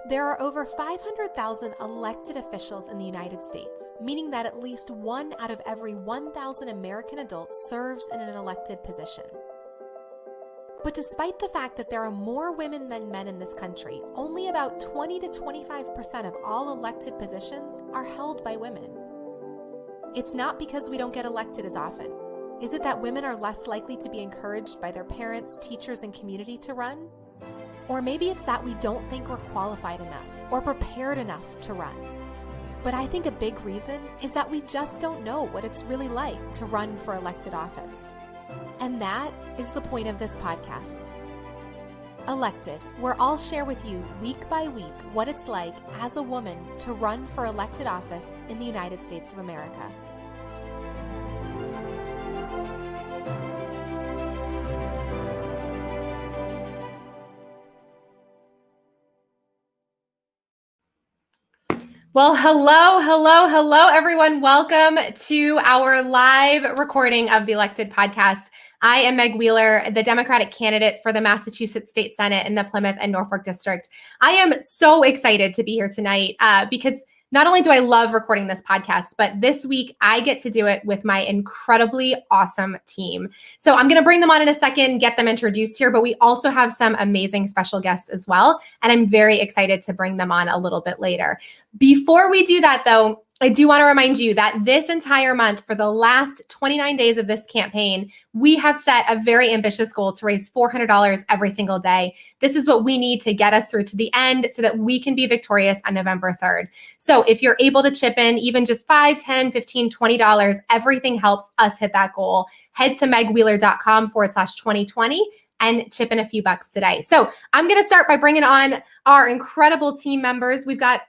There are over 500,000 elected officials in the United States, meaning that at least 1 out of every 1,000 American adults serves in an elected position. But despite the fact that there are more women than men in this country, only about 20 to 25% of all elected positions are held by women. It's not because we don't get elected as often. Is it that women are less likely to be encouraged by their parents, teachers, and community to run? Or maybe it's that we don't think we're qualified enough or prepared enough to run. But I think a big reason is that we just don't know what it's really like to run for elected office. And that is the point of this podcast. Elected, where I'll share with you week by week what it's like as a woman to run for elected office in the United States of America. Well, hello, everyone. Welcome to our live recording of the Elected podcast. I am Meg Wheeler, the Democratic candidate for the Massachusetts State Senate in the Plymouth and Norfolk District. I am so excited to be here tonight because not only do I love recording this podcast, but this week I get to do it with my incredibly awesome team. So I'm going to bring them on in a second, get them introduced here, but we also have some amazing special guests as well. And I'm very excited to bring them on a little bit later. Before we do that, though, I do want to remind you that this entire month, for the last 29 days of this campaign, we have set a very ambitious goal to raise $400 every single day. This is what we need to get us through to the end so that we can be victorious on November 3rd. So if you're able to chip in even just $5, $10, $15, $20, everything helps us hit that goal. Head to megwheeler.com/2020 and chip in a few bucks today. So I'm going to start by bringing on our incredible team members. We've got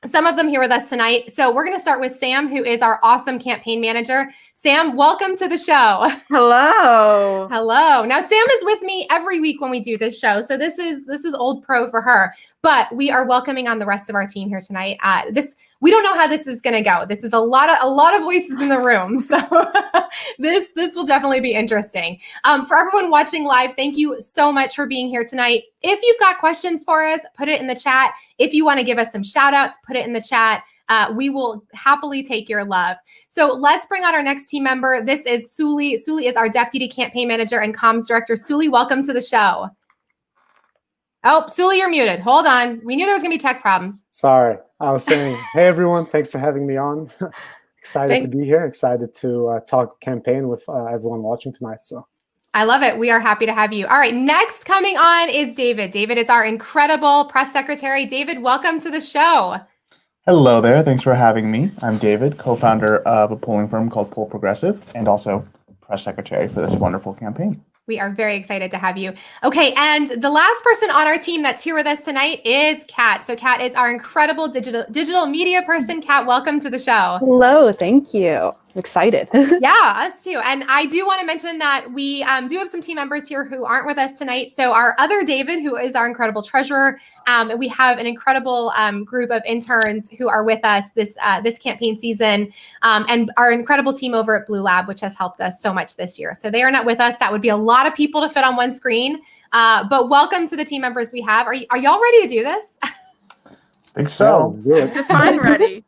some of them here with us tonight. So we're going to start with Sam, who is our awesome campaign manager. Sam, welcome to the show. Hello. Hello. Now, Sam is with me every week when we do this show. So this is old pro for her, but we are welcoming on the rest of our team here tonight. We don't know how this is going to go. This is a lot of voices in the room. So this will definitely be interesting. For everyone watching live, thank you so much for being here tonight. If you've got questions for us, put it in the chat. If you want to give us some shout outs, put it in the chat. We will happily take your love. So let's bring on our next team member. This is Suli. Suli is our deputy campaign manager and comms director. Suli, welcome to the show. Oh, Suli, you're muted. Hold on. We knew there was going to be tech problems. Sorry. I was saying, hey, everyone. Thanks for having me on. Excited to be here. Excited to talk campaign with everyone watching tonight. So I love it. We are happy to have you. All right. Next coming on is David. David is our incredible press secretary. David, welcome to the show. Hello there. Thanks for having me. I'm David, co-founder of a polling firm called Poll Progressive, and also press secretary for this wonderful campaign. We are very excited to have you. Okay, and the last person on our team that's here with us tonight is Kat. So Kat is our incredible digital media person. Kat, welcome to the show. Hello, thank you. I'm excited. Yeah, us too. And I do want to mention that we do have some team members here who aren't with us tonight. So our other David, who is our incredible treasurer, we have an incredible group of interns who are with us this campaign season, and our incredible team over at Blue Lab, which has helped us so much this year. So they are not with us. That would be a lot of people to fit on one screen. But welcome to the team members we have. Are y'all ready to do this? I think so. Define ready.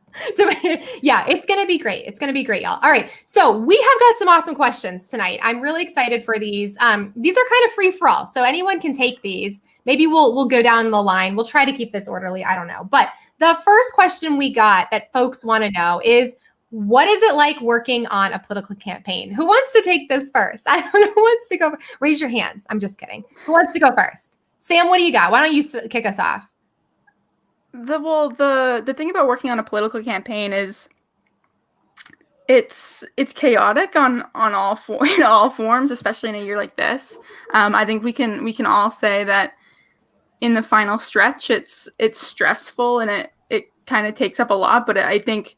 Yeah, it's going to be great. It's going to be great, y'all. All right. So we have got some awesome questions tonight. I'm really excited for these. These are kind of free for all. So anyone can take these. Maybe we'll go down the line. We'll try to keep this orderly. I don't know. But the first question we got that folks want to know is, what is it like working on a political campaign? Who wants to take this first? I don't know who wants to go. Raise your hands. I'm just kidding. Who wants to go first? Sam, what do you got? Why don't you kick us off? The thing about working on a political campaign is it's chaotic on all all forms, especially in a year like this. I think we can all say that in the final stretch, it's stressful and it kind of takes up a lot. But I think,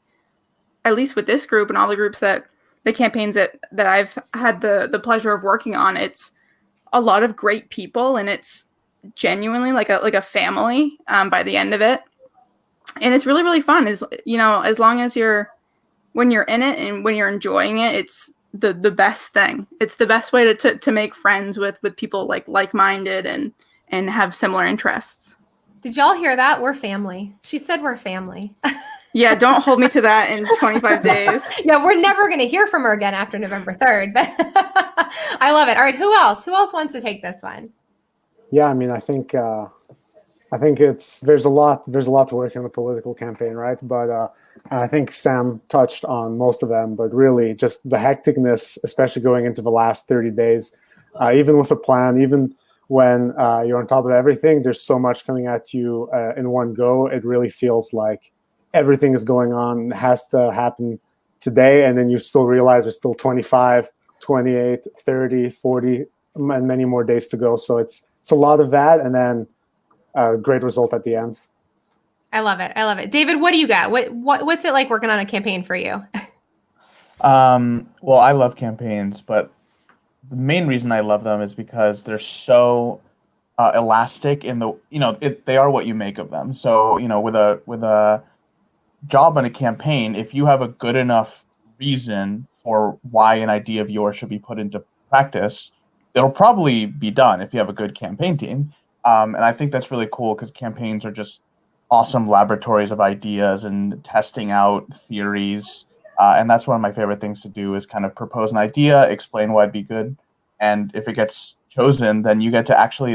at least with this group and all the groups the campaigns that I've had the pleasure of working on, it's a lot of great people and it's genuinely like a family by the end of it. And it's really, really fun. As long as when you're in it and when you're enjoying it, it's the best thing. It's the best way to make friends with people like-minded and have similar interests. Did y'all hear that? We're family. She said we're family. Yeah, don't hold me to that in 25 days. Yeah, we're never going to hear from her again after November 3rd. But I love it. All right, who else? Who else wants to take this one? Yeah, I mean, I think there's a lot to work in the political campaign, right? But I think Sam touched on most of them. But really, just the hecticness, especially going into the last 30 days, even with a plan, even when you're on top of everything, there's so much coming at you in one go. It really feels like everything is going on, has to happen today, and then you still realize there's still 25, 28, 30, 40, and many more days to go. So it's a lot of that, and then a great result at the end. I love it. I love it. David, what do you got? What's it like working on a campaign for you? Well, I love campaigns, but the main reason I love them is because they're so elastic in they are what you make of them. So, with a job on a campaign, if you have a good enough reason for why an idea of yours should be put into practice, it'll probably be done if you have a good campaign team. And I think that's really cool because campaigns are just awesome laboratories of ideas and testing out theories. And that's one of my favorite things to do is kind of propose an idea, explain why it'd be good. And if it gets chosen, then you get to actually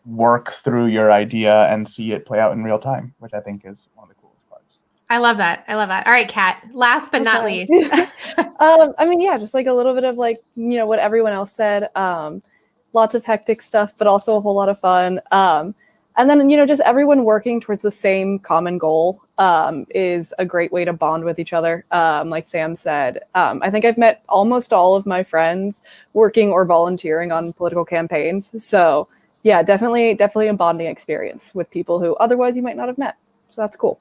work through your idea and see it play out in real time, which I think is one of the coolest parts. I love that. I love that. All right, Kat, last but not least. I mean, yeah, just a little bit of what everyone else said. Lots of hectic stuff, but also a whole lot of fun. And then, just everyone working towards the same common goal is a great way to bond with each other. Like Sam said, I think I've met almost all of my friends working or volunteering on political campaigns. So yeah, definitely a bonding experience with people who otherwise you might not have met. So that's cool.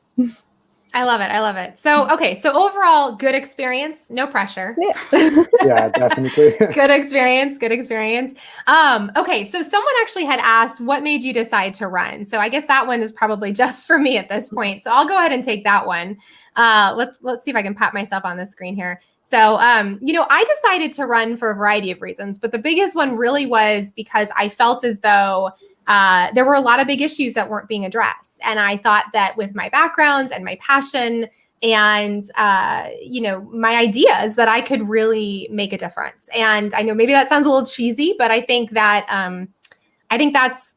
I love it. I love it. So, okay. So overall, good experience, no pressure. Yeah. Yeah, definitely. Good experience. Good experience. Okay. So someone actually had asked, what made you decide to run? So I guess that one is probably just for me at this point. So I'll go ahead and take that one. Let's see if I can pat myself on the screen here. So, I decided to run for a variety of reasons, but the biggest one really was because I felt as though there were a lot of big issues that weren't being addressed. And I thought that with my background and my passion and, my ideas that I could really make a difference. And I know maybe that sounds a little cheesy, but I think that,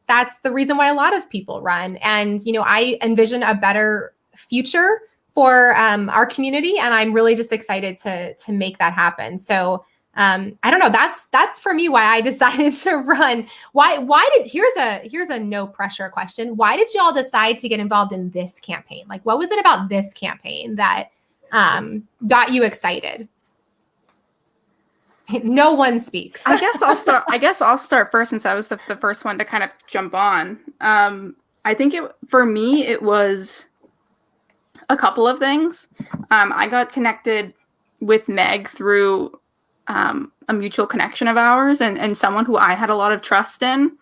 that's the reason why a lot of people run. And, I envision a better future for our community. And I'm really just excited to make that happen. So I don't know. That's for me why I decided to run. Here's a no pressure question. Why did y'all decide to get involved in this campaign? What was it about this campaign that got you excited? No one speaks. I guess I'll start first since I was the first one to kind of jump on. I think for me it was a couple of things. I got connected with Meg through a mutual connection of ours and someone who I had a lot of trust in.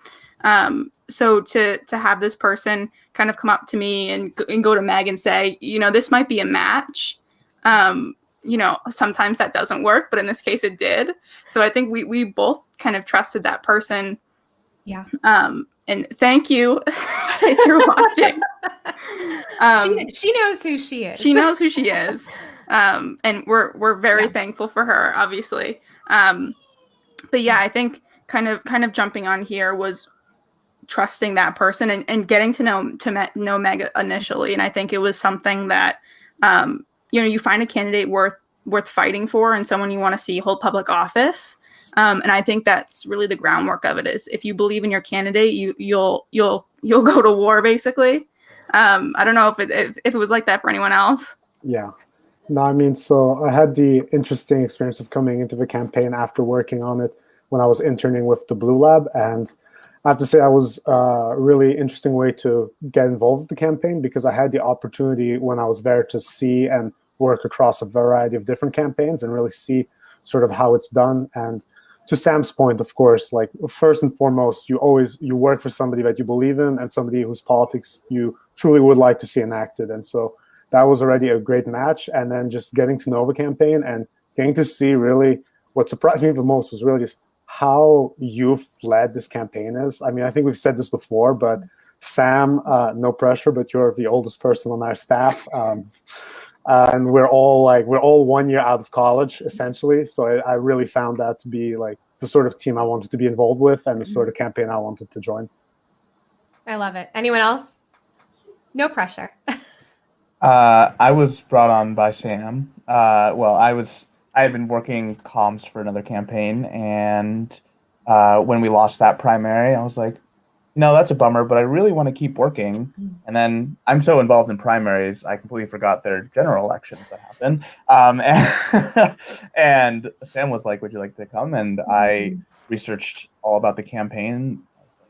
So to have this person kind of come up to me and go to Meg and say, this might be a match. Sometimes that doesn't work, but in this case it did. So I think we both kind of trusted that person. Yeah. And thank you if you're watching. She knows who she is. She knows who she is. And we're very thankful for her, obviously. But yeah, I think kind of jumping on here was trusting that person and getting to know Meg initially. And I think it was something that, you find a candidate worth fighting for and someone you want to see hold public office. And I think that's really the groundwork of it is if you believe in your candidate, you'll go to war basically. I don't know if it was like that for anyone else. Yeah. No, I mean, so I had the interesting experience of coming into the campaign after working on it when I was interning with the Blue Lab. And I have to say, that was a really interesting way to get involved with the campaign because I had the opportunity when I was there to see and work across a variety of different campaigns and really see sort of how it's done. And to Sam's point, of course, first and foremost, you work for somebody that you believe in and somebody whose politics you truly would like to see enacted. And so that was already a great match. And then just getting to know the campaign and getting to see really what surprised me the most was really just how youth-led this campaign is. I mean, I think we've said this before, but Sam, no pressure, but you're the oldest person on our staff. And we're all 1 year out of college, essentially. So I really found that to be like the sort of team I wanted to be involved with and the sort of campaign I wanted to join. I love it. Anyone else? No pressure. I was brought on by Sam. I had been working comms for another campaign, and when we lost that primary, I was like, that's a bummer, but I really want to keep working. And then I'm so involved in primaries, I completely forgot their general elections that happen. And Sam was like, "Would you like to come?" And I researched all about the campaign. I was like,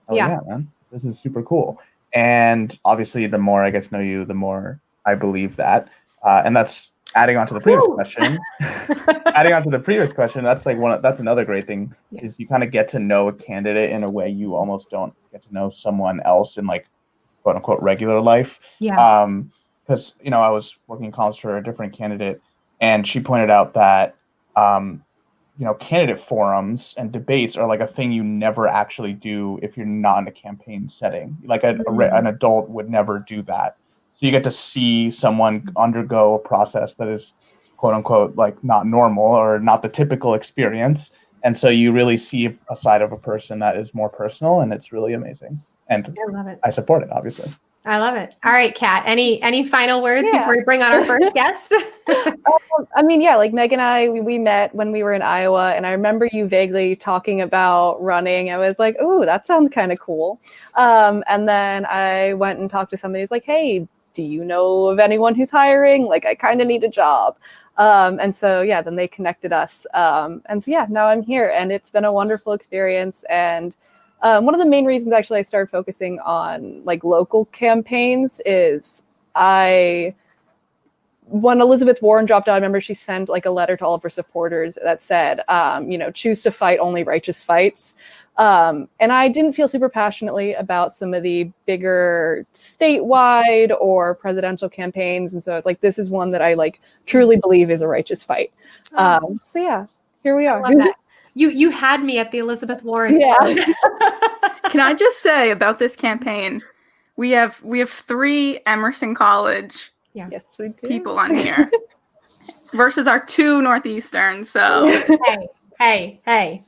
"Oh yeah, man, this is super cool." And obviously, the more I get to know you, the more I believe that. And that's adding on to the previous question. Adding on to the previous question, that's another great thing is you kind of get to know a candidate in a way you almost don't get to know someone else in like quote unquote regular life. Yeah. Because I was working comms for a different candidate, and she pointed out that candidate forums and debates are like a thing you never actually do if you're not in a campaign setting. Like an adult would never do that. So you get to see someone undergo a process that is quote unquote like not normal or not the typical experience. And so you really see a side of a person that is more personal, and it's really amazing. And I love it. I support it, obviously. I love it. All right, Kat, any final words before we bring on our first guest? Like Meg and I, we met when we were in Iowa, and I remember you vaguely talking about running. I was like, "Oh, that sounds kind of cool." And then I went and talked to somebody who's like, "Hey, do you know of anyone who's hiring? Like, I kind of need a job." And so, then they connected us. And so, now I'm here, and it's been a wonderful experience. And one of the main reasons actually I started focusing on like local campaigns is when Elizabeth Warren dropped out, I remember she sent like a letter to all of her supporters that said, choose to fight only righteous fights. And I didn't feel super passionately about some of the bigger statewide or presidential campaigns. And so I was like, this is one that I like truly believe is a righteous fight. Here we are. I love that. You had me at the Elizabeth Warren. Yeah. Can I just say about this campaign, we have 3 Emerson College Yes, we do. people on here versus our 2 Northeastern. So hey.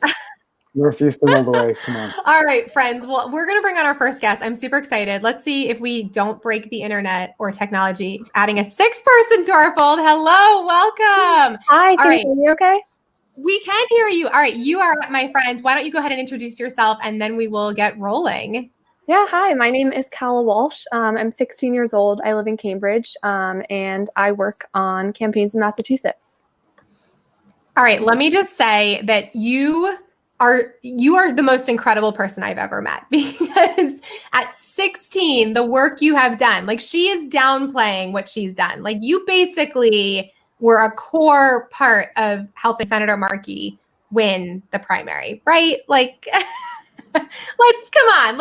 Northeastern all the way. Come on. All right, friends. Well, we're going to bring on our first guest. I'm super excited. Let's see if we don't break the internet or technology. Adding a 6th person to our fold. Hello, welcome. Hi, can you hear me okay? We can hear you. All right, you are my friend. Why don't you go ahead and introduce yourself, and then we will get rolling. Yeah, hi, my name is Cal Walsh. I'm 16 years old. I live in Cambridge, and I work on campaigns in Massachusetts. All right, let me just say that you are the most incredible person I've ever met, because at 16, the work you have done, like she is downplaying what she's done. Like you basically were a core part of helping Senator Markey win the primary, right? Like let's own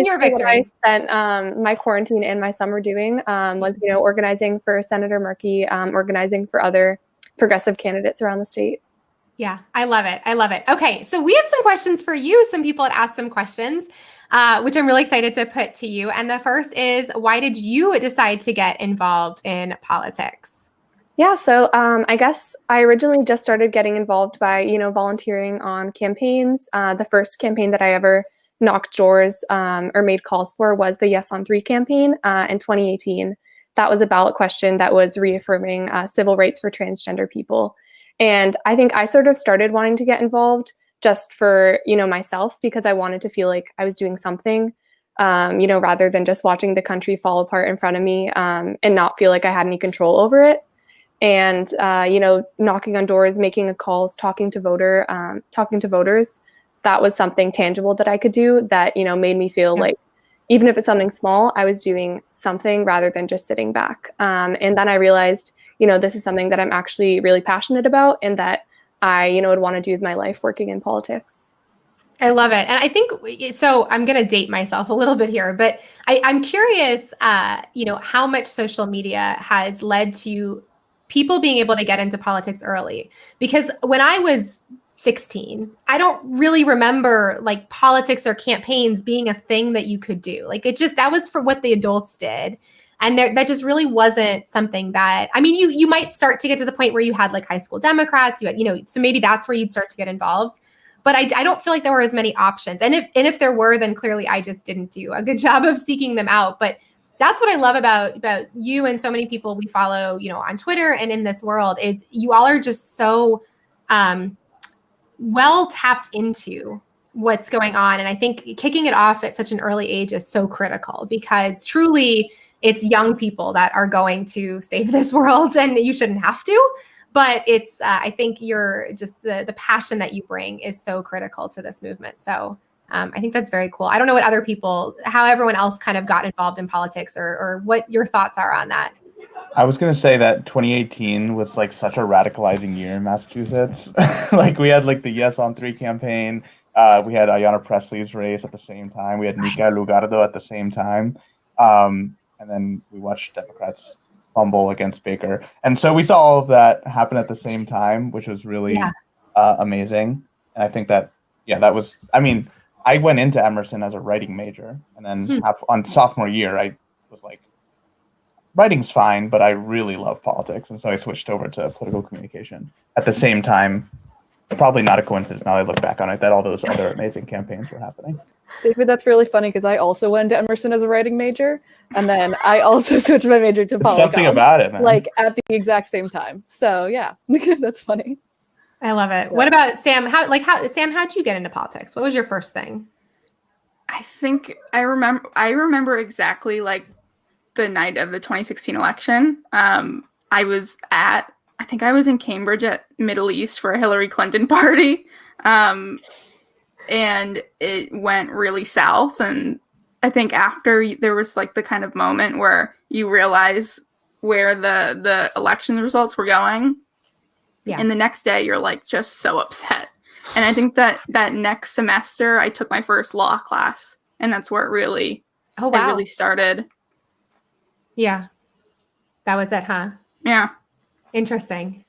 your victory. What I spent my quarantine and my summer doing was organizing for Senator Markey, organizing for other progressive candidates around the state. Yeah, I love it. Okay, so we have some questions for you. Some people had asked some questions, which I'm really excited to put to you. And the first is, why did you decide to get involved in politics? Yeah, so I guess I originally just started getting involved by, volunteering on campaigns. The first campaign that I ever knocked doors or made calls for was the Yes on 3 campaign in 2018. That was a ballot question that was reaffirming civil rights for transgender people. And I think I sort of started wanting to get involved just for, myself, because I wanted to feel like I was doing something, rather than just watching the country fall apart in front of me and not feel like I had any control over it. And, knocking on doors, making calls, talking to voters, that was something tangible that I could do that, made me feel like, even if it's something small, I was doing something rather than just sitting back. And then I realized, this is something that I'm actually really passionate about and that I, would want to do with my life working in politics. I love it. And I think, so I'm going to date myself a little bit here, but I'm curious, how much social media has led to people being able to get into politics early. Because when I was 16. I don't really remember like politics or campaigns being a thing that you could do. Like that was for what the adults did. And that just really wasn't something that, I mean, you might start to get to the point where you had like high school Democrats, you had, so maybe that's where you'd start to get involved. But I don't feel like there were as many options. And if there were, then clearly I just didn't do a good job of seeking them out. But that's what I love about you and so many people we follow, on Twitter and in this world, is you all are just so well tapped into what's going on. And I think kicking it off at such an early age is so critical, because truly it's young people that are going to save this world, and you shouldn't have to. But it's, I think you're just the passion that you bring is so critical to this movement. So I think that's very cool. I don't know how everyone else kind of got involved in politics, or what your thoughts are on that. I was going to say that 2018 was like such a radicalizing year in Massachusetts. Like we had like the Yes on 3 campaign. We had Ayanna Presley's race at the same time. We had Nika Lugardo at the same time. And then we watched Democrats fumble against Baker. And so we saw all of that happen at the same time, which was really amazing. And I think that was, I mean, I went into Emerson as a writing major. And then on sophomore year, I was like, writing's fine, but I really love politics. And so I switched over to political communication. At the same time, probably not a coincidence now I look back on it, that all those other amazing campaigns were happening. David, that's really funny, because I also went to Emerson as a writing major, and then I also switched my major to Polycom. Something about it, man. Like at the exact same time. So yeah, that's funny. I love it. Yeah. What about Sam? Sam, how'd you get into politics? What was your first thing? I think I remember exactly like the night of the 2016 election. I think I was in Cambridge at Middle East for a Hillary Clinton party. And it went really south. And I think after there was like the kind of moment where you realize where the election results were going. Yeah. And the next day you're like just so upset. And I think that next semester I took my first law class, and that's where it really started. Yeah. That was it, huh? Yeah. Interesting.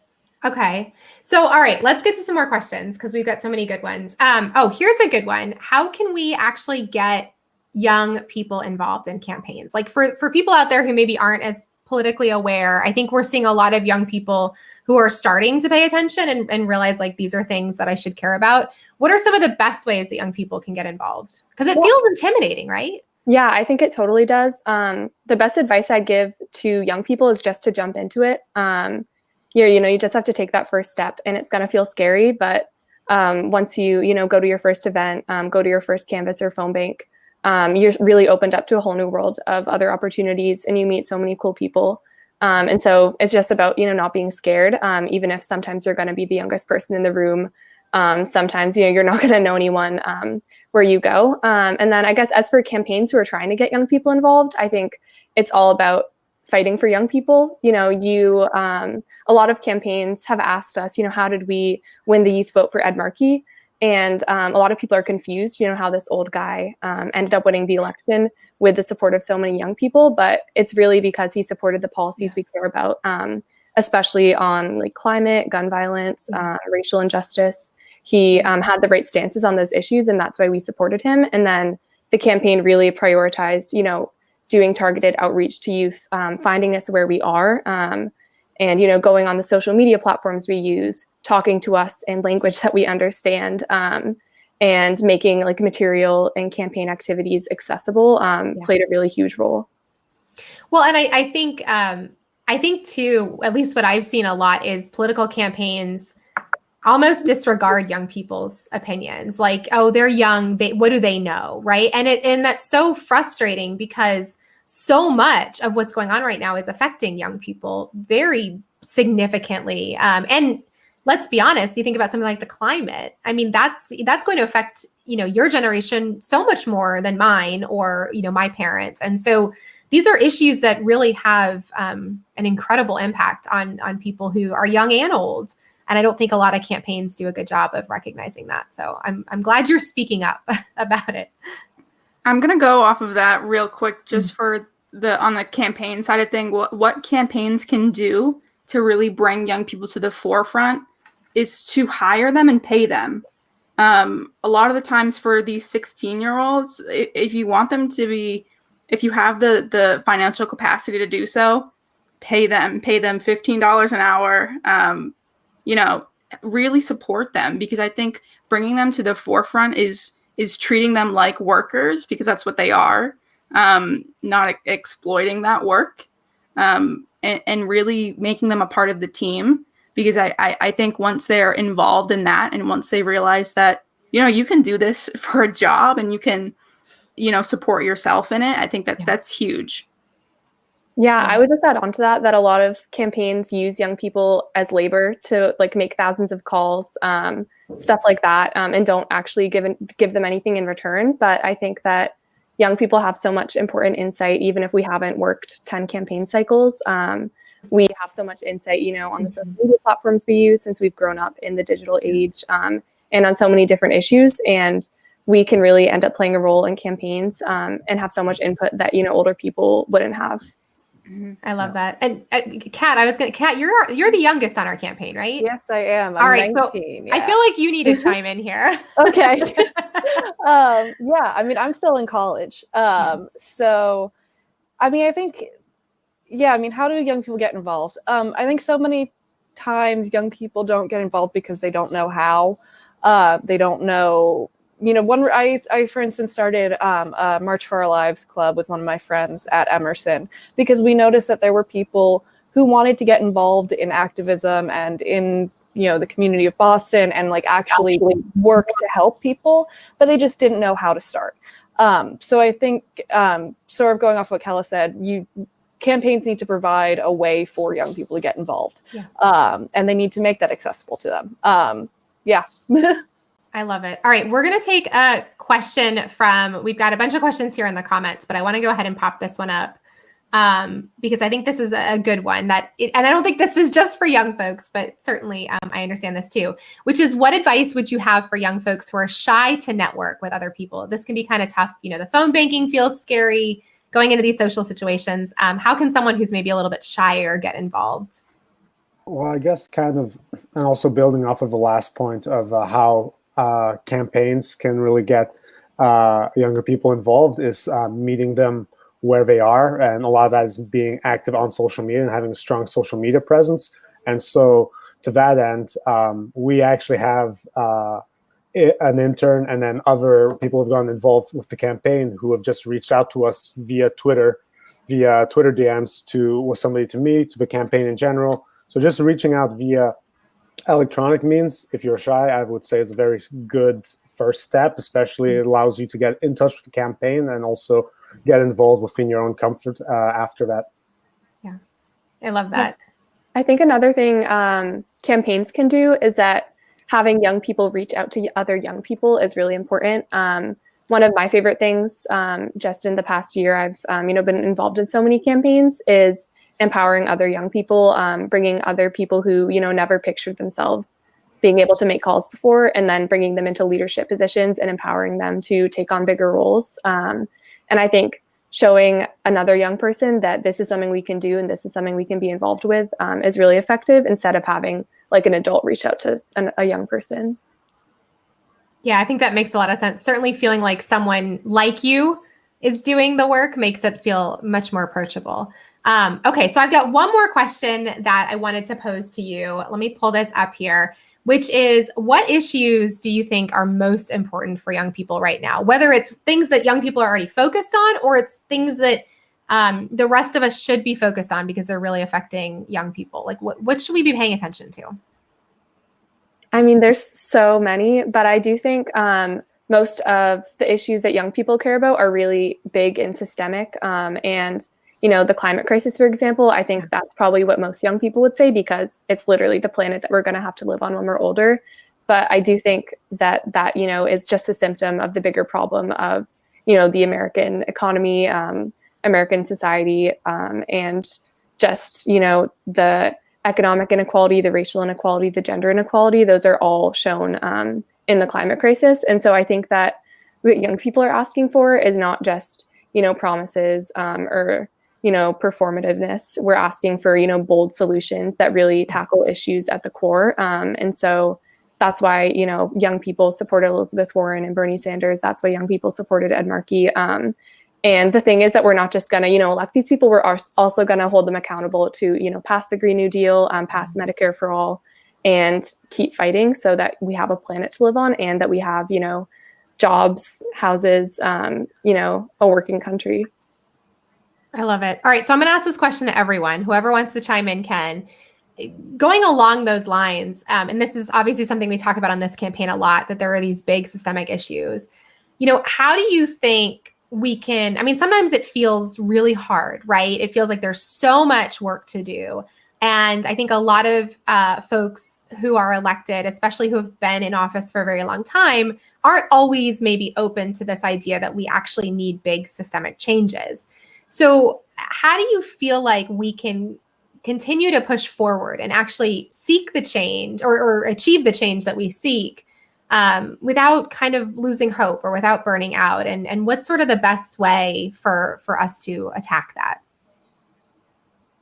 Okay. So, all right, let's get to some more questions, because we've got so many good ones. Here's a good one. How can we actually get young people involved in campaigns? Like for people out there who maybe aren't as politically aware, I think we're seeing a lot of young people who are starting to pay attention and realize like these are things that I should care about. What are some of the best ways that young people can get involved? Because it feels intimidating, right? Yeah, I think it totally does. The best advice I give to young people is just to jump into it. You just have to take that first step, and it's going to feel scary. But once you go to your first event, go to your first canvas or phone bank, you're really opened up to a whole new world of other opportunities, and you meet so many cool people. And so it's just about, not being scared, even if sometimes you're going to be the youngest person in the room. Sometimes, you're not going to know anyone where you go. And then I guess as for campaigns who are trying to get young people involved, I think it's all about fighting for young people. A lot of campaigns have asked us, how did we win the youth vote for Ed Markey? And a lot of people are confused, how this old guy ended up winning the election with the support of so many young people. But it's really because he supported the policies we care about, especially on like climate, gun violence, racial injustice. He had the right stances on those issues, and that's why we supported him. And then the campaign really prioritized, doing targeted outreach to youth, finding us where we are, and, going on the social media platforms we use, talking to us in language that we understand, and making like material and campaign activities accessible played a really huge role. Well, and I think too, at least what I've seen a lot is political campaigns almost disregard young people's opinions. Like, oh, they're young. What do they know? Right. And that's so frustrating, because so much of what's going on right now is affecting young people very significantly. And let's be honest, you think about something like the climate. I mean, that's going to affect, your generation so much more than mine or, my parents. And so these are issues that really have an incredible impact on people who are young and old. And I don't think a lot of campaigns do a good job of recognizing that. So I'm glad you're speaking up about it. I'm going to go off of that real quick, just for on the campaign side of thing, what campaigns can do to really bring young people to the forefront is to hire them and pay them. A lot of the times for these 16-year-olds, if you want them to be, if you have the financial capacity to do so, pay them $15 an hour. Really support them, because I think bringing them to the forefront is treating them like workers, because that's what they are, not exploiting that work, and really making them a part of the team. Because I think once they're involved in that, and once they realize that, you can do this for a job and you can, support yourself in it, I think that's huge. Yeah, I would just add on to that a lot of campaigns use young people as labor to like make thousands of calls, stuff like that, and don't actually give them anything in return. But I think that young people have so much important insight, even if we haven't worked 10 campaign cycles. We have so much insight, on the social media platforms we use since we've grown up in the digital age, and on so many different issues. And we can really end up playing a role in campaigns, and have so much input that, older people wouldn't have. I love that. And Kat, you're the youngest on our campaign, right? Yes, I am. I'm all right, 19, so I feel like you need to chime in here. Okay. Yeah, I mean, I'm still in college. So, I mean, I think, how do young people get involved? I think so many times young people don't get involved because they don't know how. They don't know. I for instance started a March for Our Lives club with one of my friends at Emerson, because we noticed that there were people who wanted to get involved in activism and in the community of Boston and like actually work to help people, but they just didn't know how to start. So I think sort of going off what Kella said, campaigns need to provide a way for young people to get involved, and they need to make that accessible to them. Yeah. I love it. All right, we're going to take a question we've got a bunch of questions here in the comments, but I want to go ahead and pop this one up because I think this is a good one and I don't think this is just for young folks, but certainly I understand this too, which is, what advice would you have for young folks who are shy to network with other people? This can be kind of tough. The phone banking feels scary going into these social situations. How can someone who's maybe a little bit shyer get involved? Well, I guess kind of, and also building off of the last point of how campaigns can really get younger people involved is meeting them where they are. And a lot of that is being active on social media and having a strong social media presence. And so to that end, we actually have an intern and then other people who've gotten involved with the campaign who have just reached out to us via Twitter DMs with somebody to me, to the campaign in general. So just reaching out via electronic means, if you're shy, I would say is a very good first step, especially it allows you to get in touch with the campaign and also get involved within your own comfort after that. Yeah, I love that. I think another thing campaigns can do is that having young people reach out to other young people is really important. One of my favorite things just in the past year, I've been involved in so many campaigns, is empowering other young people, bringing other people who, never pictured themselves being able to make calls before, and then bringing them into leadership positions and empowering them to take on bigger roles. And I think showing another young person that this is something we can do and this is something we can be involved with is really effective, instead of having like an adult reach out to a young person. Yeah, I think that makes a lot of sense. Certainly feeling like someone like you is doing the work makes it feel much more approachable. Okay, so I've got one more question that I wanted to pose to you. Let me pull this up here, which is, what issues do you think are most important for young people right now? Whether it's things that young people are already focused on, or it's things that the rest of us should be focused on because they're really affecting young people. Like, what should we be paying attention to? I mean, there's so many, but I do think most of the issues that young people care about are really big and systemic. And the climate crisis, for example, I think that's probably what most young people would say, because it's literally the planet that we're going to have to live on when we're older. But I do think that is just a symptom of the bigger problem of, the American economy, American society, and just, the economic inequality, the racial inequality, the gender inequality. Those are all shown in the climate crisis. And so I think that what young people are asking for is not just, promises or performativeness. We're asking for, bold solutions that really tackle issues at the core. And so that's why, young people supported Elizabeth Warren and Bernie Sanders. That's why young people supported Ed Markey. And the thing is that we're not just going to, elect these people. We're also going to hold them accountable to, pass the Green New Deal, pass Medicare for all, and keep fighting so that we have a planet to live on and that we have, jobs, houses, a working country. I love it. All right. So I'm going to ask this question to everyone. Whoever wants to chime in can. Going along those lines, and this is obviously something we talk about on this campaign a lot, that there are these big systemic issues. How do you think we can, sometimes it feels really hard, right? It feels like there's so much work to do. And I think a lot of folks who are elected, especially who have been in office for a very long time, aren't always maybe open to this idea that we actually need big systemic changes. So how do you feel like we can continue to push forward and actually seek the change or achieve the change that we seek without kind of losing hope or without burning out? And what's sort of the best way for us to attack that?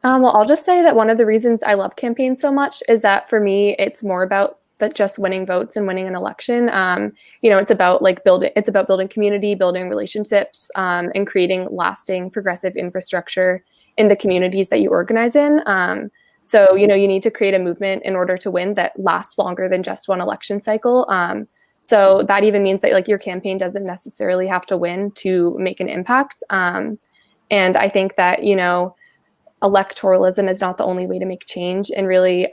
Well, I'll just say that one of the reasons I love campaigns so much is that for me, it's more about that just winning votes and winning an election. It's about building community, building relationships, and creating lasting progressive infrastructure in the communities that you organize in. So, you need to create a movement in order to win that lasts longer than just one election cycle. So that even means that your campaign doesn't necessarily have to win to make an impact. And I think that, electoralism is not the only way to make change, and really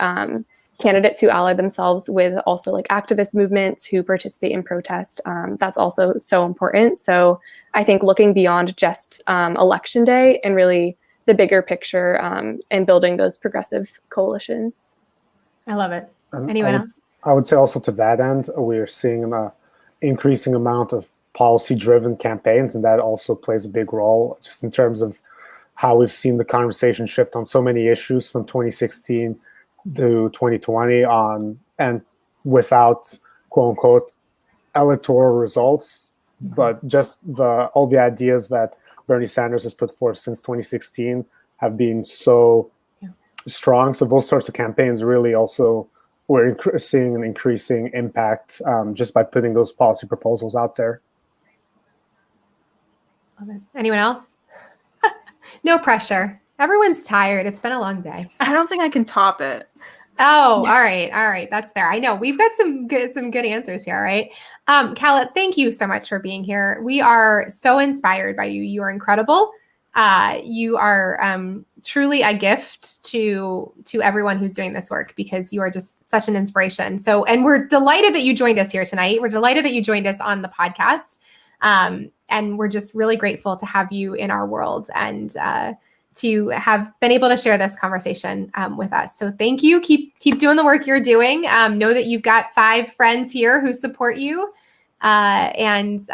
candidates who ally themselves with also activist movements who participate in protest, that's also so important. So I think looking beyond just election day and really the bigger picture and building those progressive coalitions. I love it. Anyone else? I would say also to that end, we're seeing an increasing amount of policy-driven campaigns, and that also plays a big role just in terms of how we've seen the conversation shift on so many issues from 2016 to 2020 and without quote unquote electoral results, but just all the ideas that Bernie Sanders has put forth since 2016 have been so strong. So those sorts of campaigns really also we're seeing an increasing impact just by putting those policy proposals out there. Love it. Anyone else? No pressure. Everyone's tired. It's been a long day. I don't think I can top it. Oh, all right. That's fair. I know we've got some good answers here. All right. Cal, thank you so much for being here. We are so inspired by you. You are incredible. You are truly a gift to everyone who's doing this work, because you are just such an inspiration. So, and we're delighted that you joined us here tonight. We're delighted that you joined us on the podcast. And we're just really grateful to have you in our world and to have been able to share this conversation with us. So thank you. Keep doing the work you're doing. Know that you've got 5 friends here who support you. We've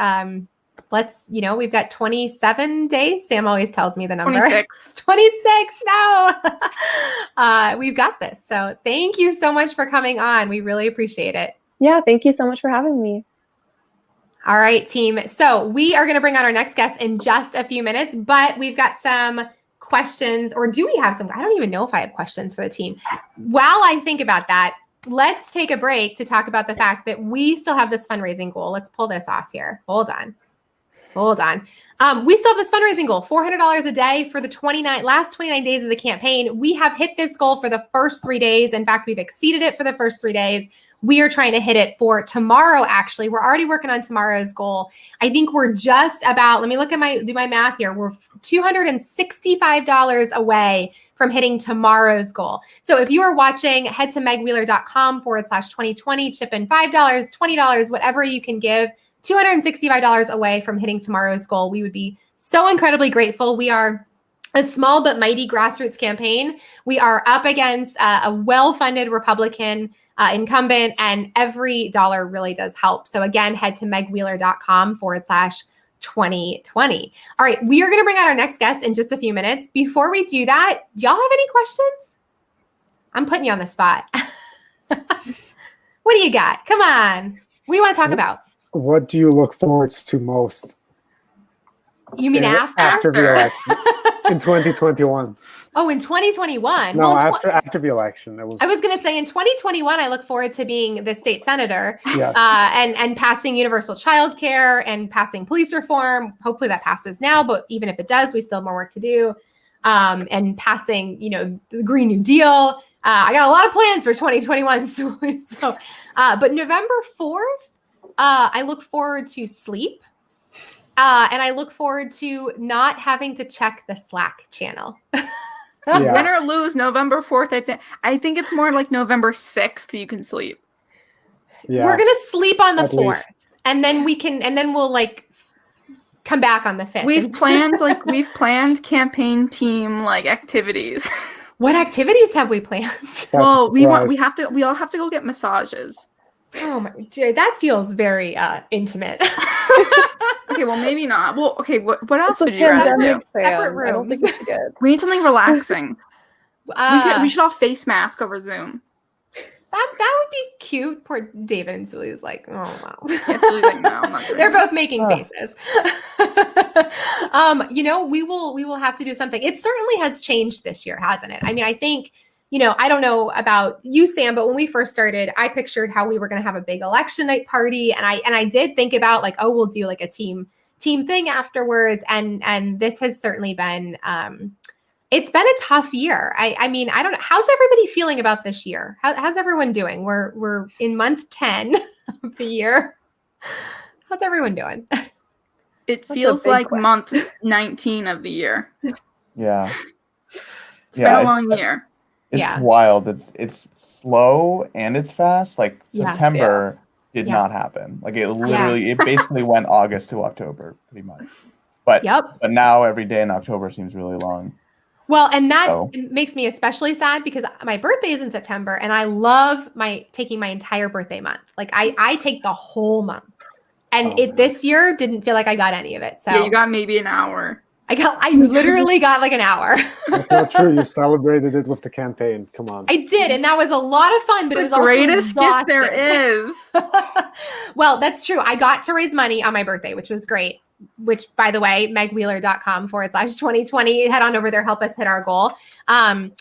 got 27 days. Sam always tells me the number. 26. No. We've got this. So thank you so much for coming on. We really appreciate it. Yeah, thank you so much for having me. All right, team. So we are going to bring on our next guest in just a few minutes, but we've got some questions, or do we have some? I don't even know if I have questions for the team. While I think about that, let's take a break to talk about the fact that we still have this fundraising goal. Let's pull this off here. Hold on. We still have this fundraising goal, $400 a day for the last 29 days of the campaign. We have hit this goal for the first 3 days. In fact, we've exceeded it for the first 3 days. We are trying to hit it for tomorrow. Actually, we're already working on tomorrow's goal. I think we're just about, let me do my math here. We're $265 away from hitting tomorrow's goal. So if you are watching, head to megwheeler.com/2020, chip in $5, $20, whatever you can give. $265 away from hitting tomorrow's goal. We would be so incredibly grateful. We are a small but mighty grassroots campaign. We are up against a well-funded Republican incumbent, and every dollar really does help. So again, head to megwheeler.com/2020. All right, we are going to bring out our next guest in just a few minutes. Before we do that, do y'all have any questions? I'm putting you on the spot. What do you got? Come on. What do you want to talk about? What do you look forward to most? You mean after? After the election. In 2021. Oh, in 2021. No, Well, after the election, it was. I was going to say in 2021, I look forward to being the state senator Yes. and passing universal childcare and passing police reform. Hopefully that passes now, but even if it does, we still have more work to do. And passing, the Green New Deal. I got a lot of plans for 2021. But November 4th, I look forward to sleep. And I look forward to not having to check the Slack channel. Yeah. Win or lose, November 4th, I think it's more like November 6th you can sleep. Yeah. We're gonna sleep on the At 4th, least. and then we'll come back on the 5th. We've planned campaign team activities. What activities have we planned? That's Well, we all surprised. have to go get massages. Oh my, that feels very intimate. Okay, well maybe not. Well, okay, what else It's a would you rather do? pandemic, Sam. Separate I don't think rooms. it's good. We need something relaxing. Uh, We should all face mask over Zoom. that would be cute. Poor David and Sully's like, oh wow. Yes, really, no, I'm not doing They're that. both making faces. We will have to do something. It certainly has changed this year, hasn't it? I mean, I think, I don't know about you, Sam, but when we first started, I pictured how we were going to have a big election night party, and I did think about we'll do a team thing afterwards, and this has certainly been it's been a tough year. I mean, I don't know. How's everybody feeling about this year? How's everyone doing? We're in month 10 of the year. How's everyone doing? It a feels big like question. month 19 of the year. Yeah. It's been a long year. It's Yeah. wild. It's slow and it's fast. Yeah. September did Yeah. not happen. It basically went August to October, pretty much. But Yep. but now every day in October seems really long. Well, and that So- makes me especially sad because my birthday is in September, and I love taking my entire birthday month. I take the whole month, and Oh, this year didn't feel like I got any of it. So Yeah, you got maybe an hour. I literally got an hour. That's not true. You celebrated it with the campaign. Come on. I did, and that was a lot of fun. But it was The greatest also gift there exhausting. is. Well, that's true. I got to raise money on my birthday, which was great. Which, by the way, megwheeler.com/2020. Head on over there. Help us hit our goal. You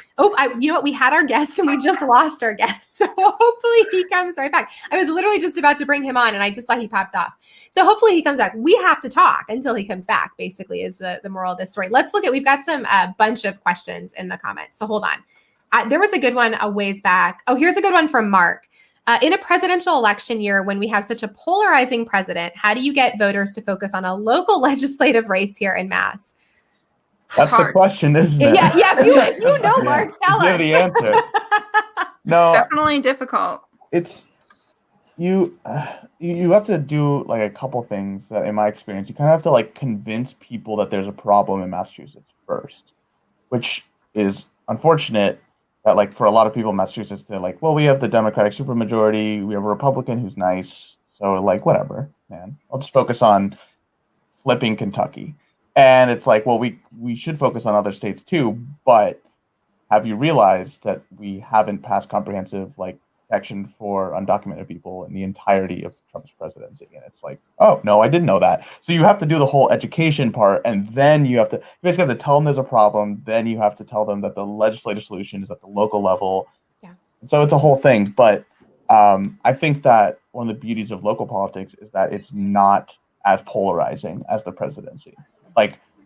know what? We had our guest and we just lost our guest. So hopefully he comes right back. I was literally just about to bring him on and I just saw he popped off. So hopefully he comes back. We have to talk until he comes back, basically, is the moral of this story. Let's look at, we've got some bunch of questions in the comments. So hold on. There was a good one a ways back. Oh, here's a good one from Mark. In a presidential election year, when we have such a polarizing president, how do you get voters to focus on a local legislative race here in Mass? That's the hard. question, isn't it? Yeah, if you know, Yeah. Mark, tell Give us. the answer. No, Definitely difficult. it's you have to do a couple things that, in my experience, you kind of have to convince people that there's a problem in Massachusetts first, which is unfortunate. That for a lot of people in Massachusetts, they're well, we have the Democratic supermajority, we have a Republican who's nice, so whatever, man, I'll just focus on flipping Kentucky. And it's well, we should focus on other states too, but have you realized that we haven't passed comprehensive protection for undocumented people in the entirety of Trump's presidency? And it's oh no, I didn't know that. So you have to do the whole education part, and then you basically have to tell them there's a problem. Then you have to tell them that the legislative solution is at the local level. Yeah. So it's a whole thing. But I think that one of the beauties of local politics is that it's not as polarizing as the presidency.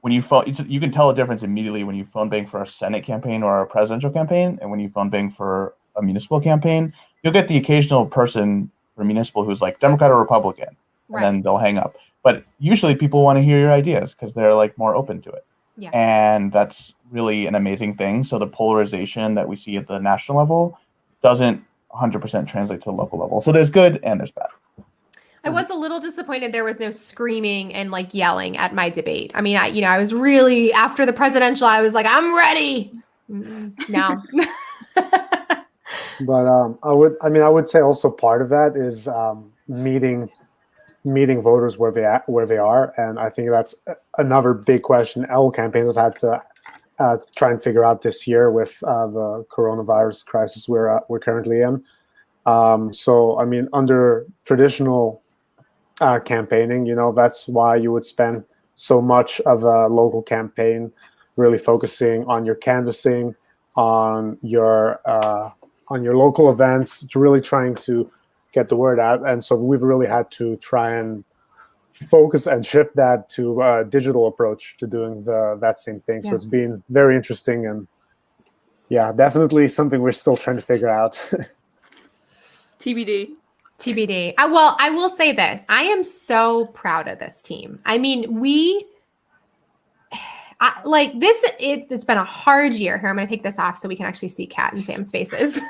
When you phone, you can tell a difference immediately when you phone bank for a Senate campaign or a presidential campaign, and when you phone bank for a municipal campaign. You'll get the occasional person for municipal who's Democrat or Republican, and then they'll hang up. But usually people want to hear your ideas because they're more open to it. Yeah. And that's really an amazing thing. So the polarization that we see at the national level doesn't 100% translate to the local level. So there's good and there's bad. I was a little disappointed there was no screaming and yelling at my debate. I mean, I was really, after the presidential, I was I'm ready. No. But I would say also part of that is meeting voters where they are, and I think that's another big question all campaigns have had to try and figure out this year with the coronavirus crisis we're currently in. So I mean, under traditional campaigning, that's why you would spend so much of a local campaign really focusing on your canvassing, on your local events, to really trying to get the word out. And so we've really had to try and focus and shift that to a digital approach to doing that same thing. So it's been very interesting, and yeah, definitely something we're still trying to figure out. TBD. TBD. Well, I will say this. I am so proud of this team. I mean, it's been a hard year. Here, I'm going to take this off so we can actually see Kat and Sam's faces.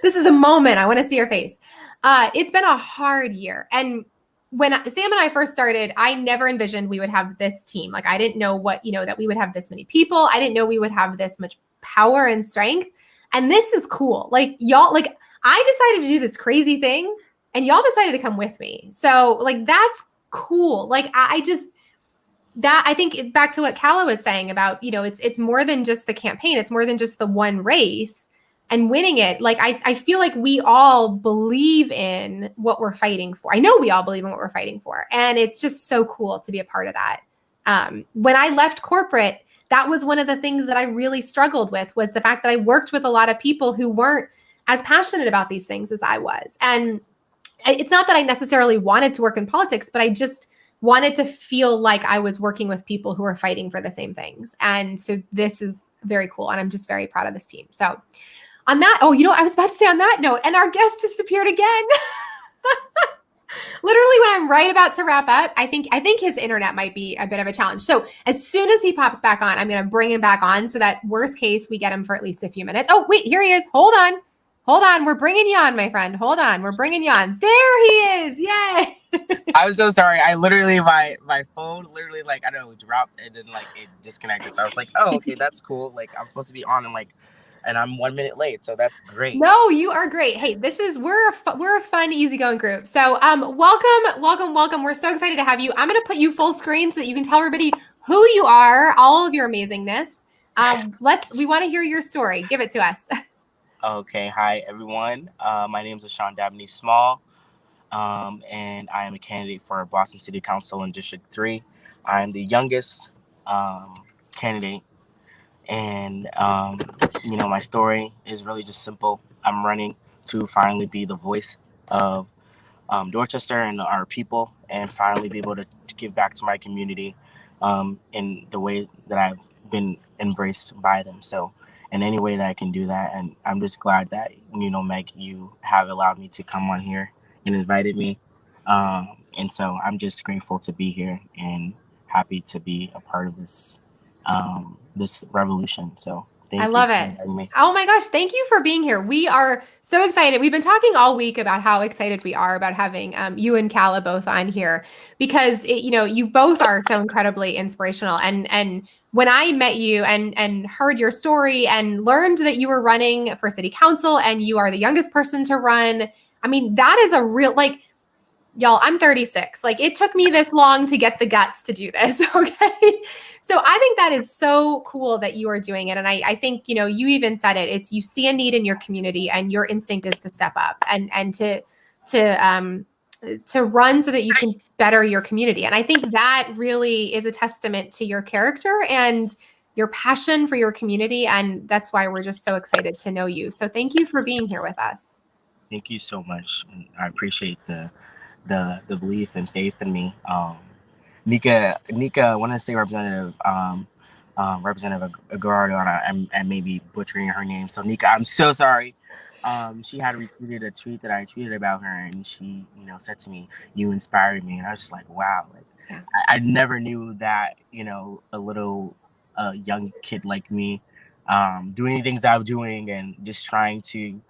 This is a moment. I want to see your face. It's been a hard year. And when Sam and I first started, I never envisioned we would have this team. Like, I didn't know that we would have this many people. I didn't know we would have this much power and strength. And this is cool. Like, y'all, like, I decided to do this crazy thing and y'all decided to come with me. So, like, that's cool. Like, I think back to what Calla was saying about, it's more than just the campaign. It's more than just the one race and winning it. Like, I feel like we all believe in what we're fighting for. I know we all believe in what we're fighting for. And it's just so cool to be a part of that. When I left corporate, that was one of the things that I really struggled with, was the fact that I worked with a lot of people who weren't as passionate about these things as I was. And it's not that I necessarily wanted to work in politics, but I just wanted to feel like I was working with people who are fighting for the same things. And so this is very cool. And I'm just very proud of this team. So on that, I was about to say on that note, and our guest disappeared again. Literally when I'm right about to wrap up, I think his internet might be a bit of a challenge. So as soon as he pops back on, I'm going to bring him back on so that worst case, we get him for at least a few minutes. Oh, wait, here he is. Hold on. We're bringing you on, my friend. Hold on. We're bringing you on. There he is. Yay. I'm so sorry. I literally, my phone literally, like, I don't know, dropped and then, like, it disconnected. So I was like, oh, okay, that's cool. Like, I'm supposed to be on and I'm 1 minute late. So that's great. No, you are great. Hey, we're a fun, easygoing group. So welcome. We're so excited to have you. I'm going to put you full screen so that you can tell everybody who you are, all of your amazingness. We want to hear your story. Give it to us. Okay. Hi, everyone. My name is Ashawn Dabney Small, and I am a candidate for Boston City Council in District 3. I'm the youngest candidate, and, my story is really just simple. I'm running to finally be the voice of Dorchester and our people, and finally be able to give back to my community in the way that I've been embraced by them. So in any way that I can do that. And I'm just glad that, Meg, you have allowed me to come on here and invited me. And so I'm just grateful to be here and happy to be a part of this revolution. So thank you. I love it. Oh my gosh. Thank you for being here. We are so excited. We've been talking all week about how excited we are about having you and Calla both on here, because you both are so incredibly inspirational. And when I met you and heard your story and learned that you were running for city council and you are the youngest person to run, I mean, that is a real, like, y'all, I'm 36. Like, it took me this long to get the guts to do this. Okay. So I think that is so cool that you are doing it. And I think, you even said it, it's, you see a need in your community and your instinct is to step up and to run so that you can better your community. And I think that really is a testament to your character and your passion for your community. And that's why we're just so excited to know you. So thank you for being here with us. Thank you so much. I appreciate the belief and faith in me. Nika, I want to say Representative Aguardo, I may be butchering her name. So Nika, I'm so sorry. She had retweeted a tweet that I tweeted about her, and she, said to me, "You inspired me," and I was just like, "Wow!" Like, yeah. I never knew that, a little young kid like me, doing things I'm doing and just trying to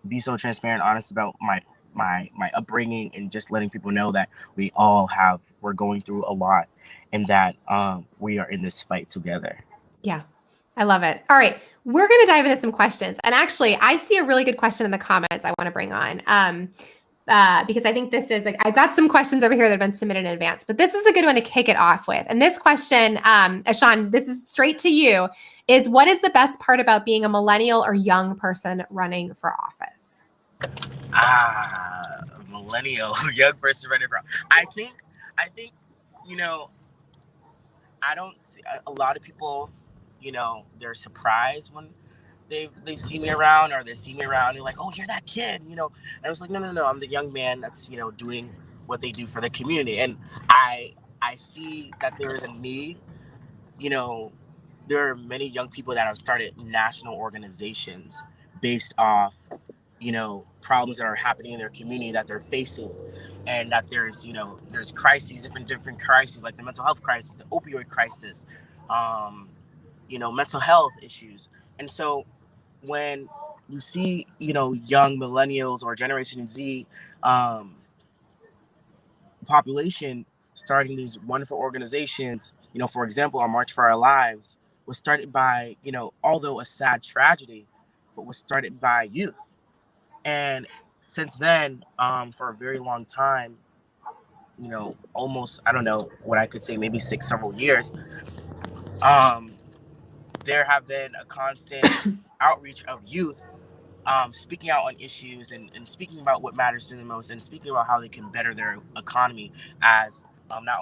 be so transparent, honest about my upbringing, and just letting people know that we're going through a lot, and that we are in this fight together. Yeah. I love it. All right. We're going to dive into some questions. And actually, I see a really good question in the comments I want to bring on because I think this is, I've got some questions over here that have been submitted in advance, but this is a good one to kick it off with. And this question, Ashawn, this is straight to you, is what is the best part about being a millennial or young person running for office? Millennial, young person running for office. I think, I don't see a lot of people, they're surprised when they've seen me around, or they see me around. They're like, "Oh, you're that kid," And I was like, "No, I'm the young man that's doing what they do for the community." And I see that there is a need. You know, there are many young people that have started national organizations based off problems that are happening in their community that they're facing, and that there's crises, different crises, like the mental health crisis, the opioid crisis, mental health issues. And so when you see young millennials or Generation Z um, population starting these wonderful organizations, for example, our March for Our Lives was started by, although a sad tragedy, but was started by youth. And since then, for a very long time, almost, I don't know what I could say, maybe several years, um, there have been a constant outreach of youth speaking out on issues, and speaking about what matters to them most, and speaking about how they can better their economy as not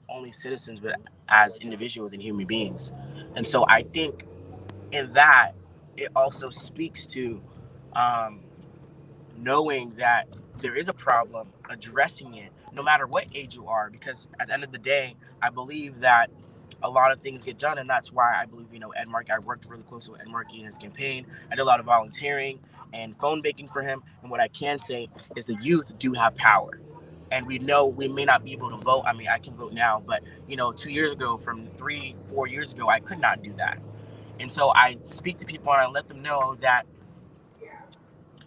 only citizens, but as individuals and human beings. And so I think in that, it also speaks to um, knowing that there is a problem, addressing it, no matter what age you are, because at the end of the day, I believe that a lot of things get done, and that's why I believe, Ed Markey, I worked really closely with Ed Markey in his campaign. I did a lot of volunteering and phone banking for him, and what I can say is the youth do have power. And we know we may not be able to vote. I mean, I can vote now, but 2 years ago, from 3-4 years ago, I could not do that. And so I speak to people and I let them know that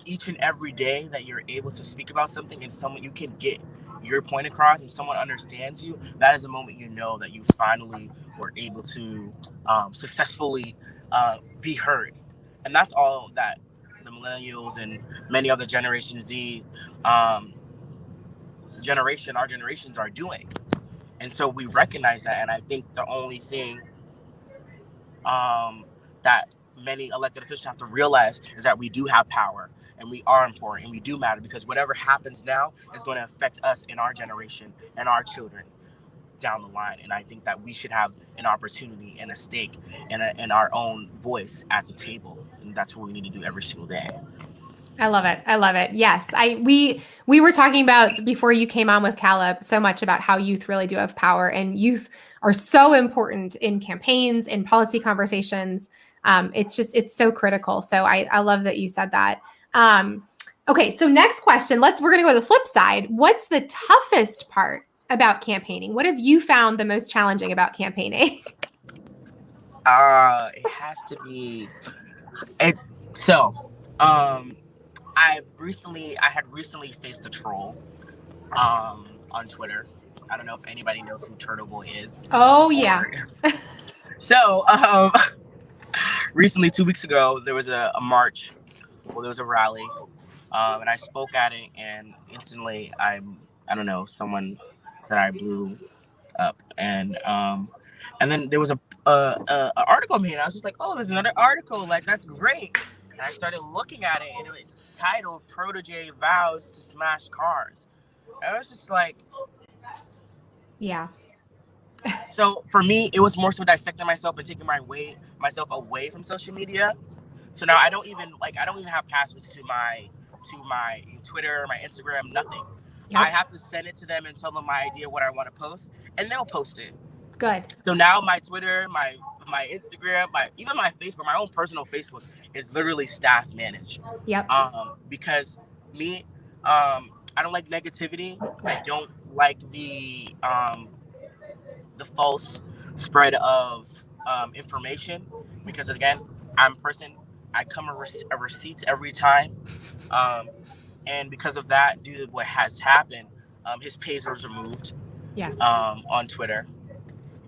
each and every day that you're able to speak about something, and someone, you can get your point across, and someone understands you, that is a moment that you finally were able to successfully be heard. And that's all that the millennials and many other Generation Z um, our generations are doing. And so we recognize that, and I think the only thing that many elected officials have to realize is that we do have power, and we are important, and we do matter, because whatever happens now is going to affect us in our generation and our children down the line. And I think that we should have an opportunity and a stake and our own voice at the table. And that's what we need to do every single day. I love it. I love it. Yes. We were talking about, before you came on with Caleb, so much about how youth really do have power, and youth are so important in campaigns, in policy conversations. It's so critical. So I love that you said that. Okay. So next question, we're going to go to the flip side. What's the toughest part about campaigning? What have you found the most challenging about campaigning? It has to be it. So, I had recently faced a troll on Twitter. I don't know if anybody knows who Turtle Boy is. Oh yeah. So recently, 2 weeks ago, there was a march. Well, there was a rally, and I spoke at it, and instantly, I don't know, someone said I blew up, and then there was a article made. I was just like, oh, there's another article. Like, that's great. And I started looking at it, and it was titled "Protege Vows to Smash Cars." And I was just like, yeah. So for me, it was more so dissecting myself and taking myself away from social media. So now I don't even have passwords to my Twitter, my Instagram, nothing. Yep. I have to send it to them and tell them my idea, what I want to post, and they'll post it. Good. So now my Twitter, my Instagram, even my Facebook, my own personal Facebook is literally staff managed. Yep. Because me, I don't like negativity. I don't like the false spread of information, because again, I'm a person, I come a receipts every time, and because of that, due to what has happened, his page was removed on Twitter.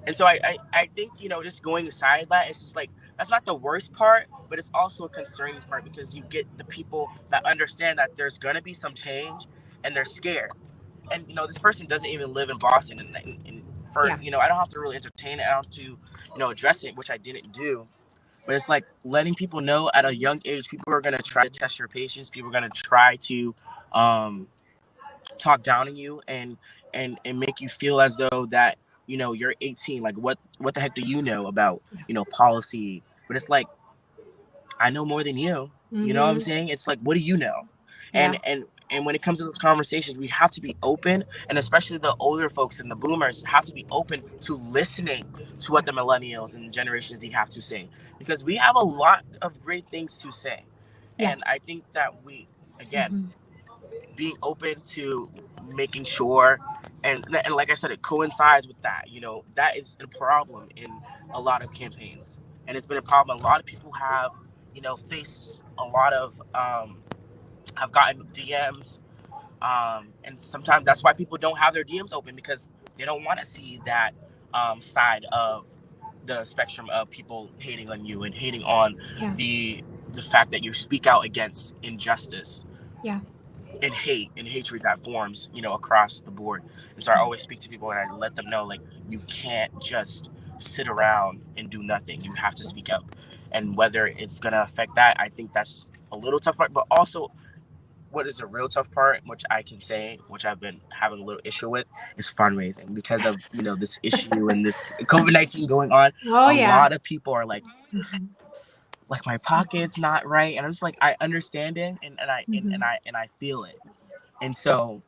And so I think, just going aside that, it's just like, that's not the worst part, but it's also a concerning part, because you get the people that understand that there's going to be some change, and they're scared. And, this person doesn't even live in Boston, and I don't have to really entertain it. I don't have to, address it, which I didn't do. But it's like letting people know at a young age, people are going to try to test your patience. People are going to try to talk down on you and make you feel as though that you're 18. Like, what the heck do you know about, policy? But it's like, I know more than you. You know what I'm saying? It's like, what do you know? Yeah. And when it comes to those conversations, we have to be open, and especially the older folks and the boomers have to be open to listening to what the millennials and Generation Z have to say, because we have a lot of great things to say. Yeah. And I think that we, again, Mhm. being open to making sure, and like I said, it coincides with that. That is a problem in a lot of campaigns, and it's been a problem. A lot of people have, faced a lot of, have gotten DMs, and sometimes that's why people don't have their DMs open, because they don't want to see that side of the spectrum of people hating on you and hating on Yeah. the fact that you speak out against injustice. Yeah. And hate and hatred that forms, across the board. And so I always speak to people and I let them know, like, you can't just sit around and do nothing. You have to speak out. And whether it's gonna affect that, I think that's a little tough part. But also, what is a real tough part, which I can say, which I've been having a little issue with, is fundraising, because of this issue and this COVID-19 going on. Oh, A yeah. lot of people are like, Mhm. like, my pocket's not right, and I'm just like, I understand it, and Mhm. I feel it. And so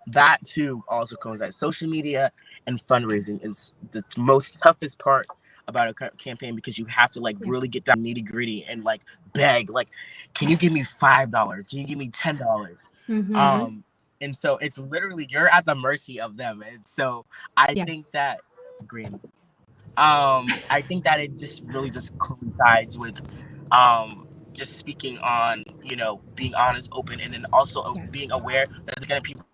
that too also coincides. Social media and fundraising is the most toughest part about a campaign, because you have to, like, Yeah. really get down nitty gritty and, like, beg, like, can you give me $5? Can you give me $10? Mhm. And so it's literally, you're at the mercy of them. And so I Yeah. think that green. I think that it just really just coincides with just speaking on, being honest, open, and then also Yeah. being aware that there's gonna be people.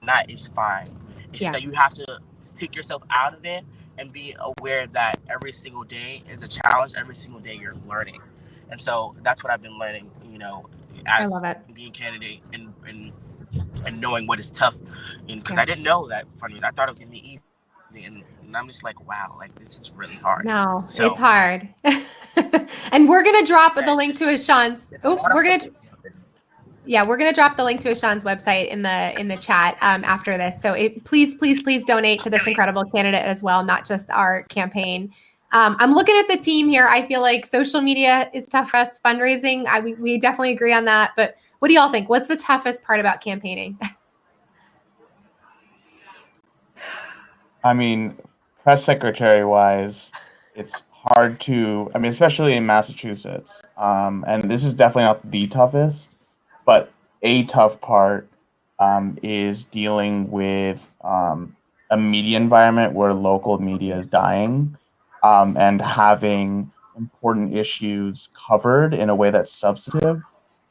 That is fine. It's just Yeah. that you have to take yourself out of it and be aware that every single day is a challenge. Every single day you're learning, and so that's what I've been learning. I As love it. being a candidate, and knowing what is tough, and because Yeah. I didn't know that funny. I thought it was gonna be easy, and I'm just like, wow, like, this is really hard. No, So it's hard. And we're gonna drop yeah, the it's link to just, Ashan's. it's a Oh, lot of we're gonna focus. yeah, we're gonna drop the link to Ashan's website in the chat after this. So please donate to this incredible candidate as well, not just our campaign. I'm looking at the team here. I feel like social media is tough for us. Fundraising, we definitely agree on that. But what do y'all think? What's the toughest part about campaigning? I mean, press secretary wise, it's hard to, I mean, especially in Massachusetts. And this is definitely not the toughest, but a tough part is dealing with a media environment where local media is dying, and having important issues covered in a way that's substantive.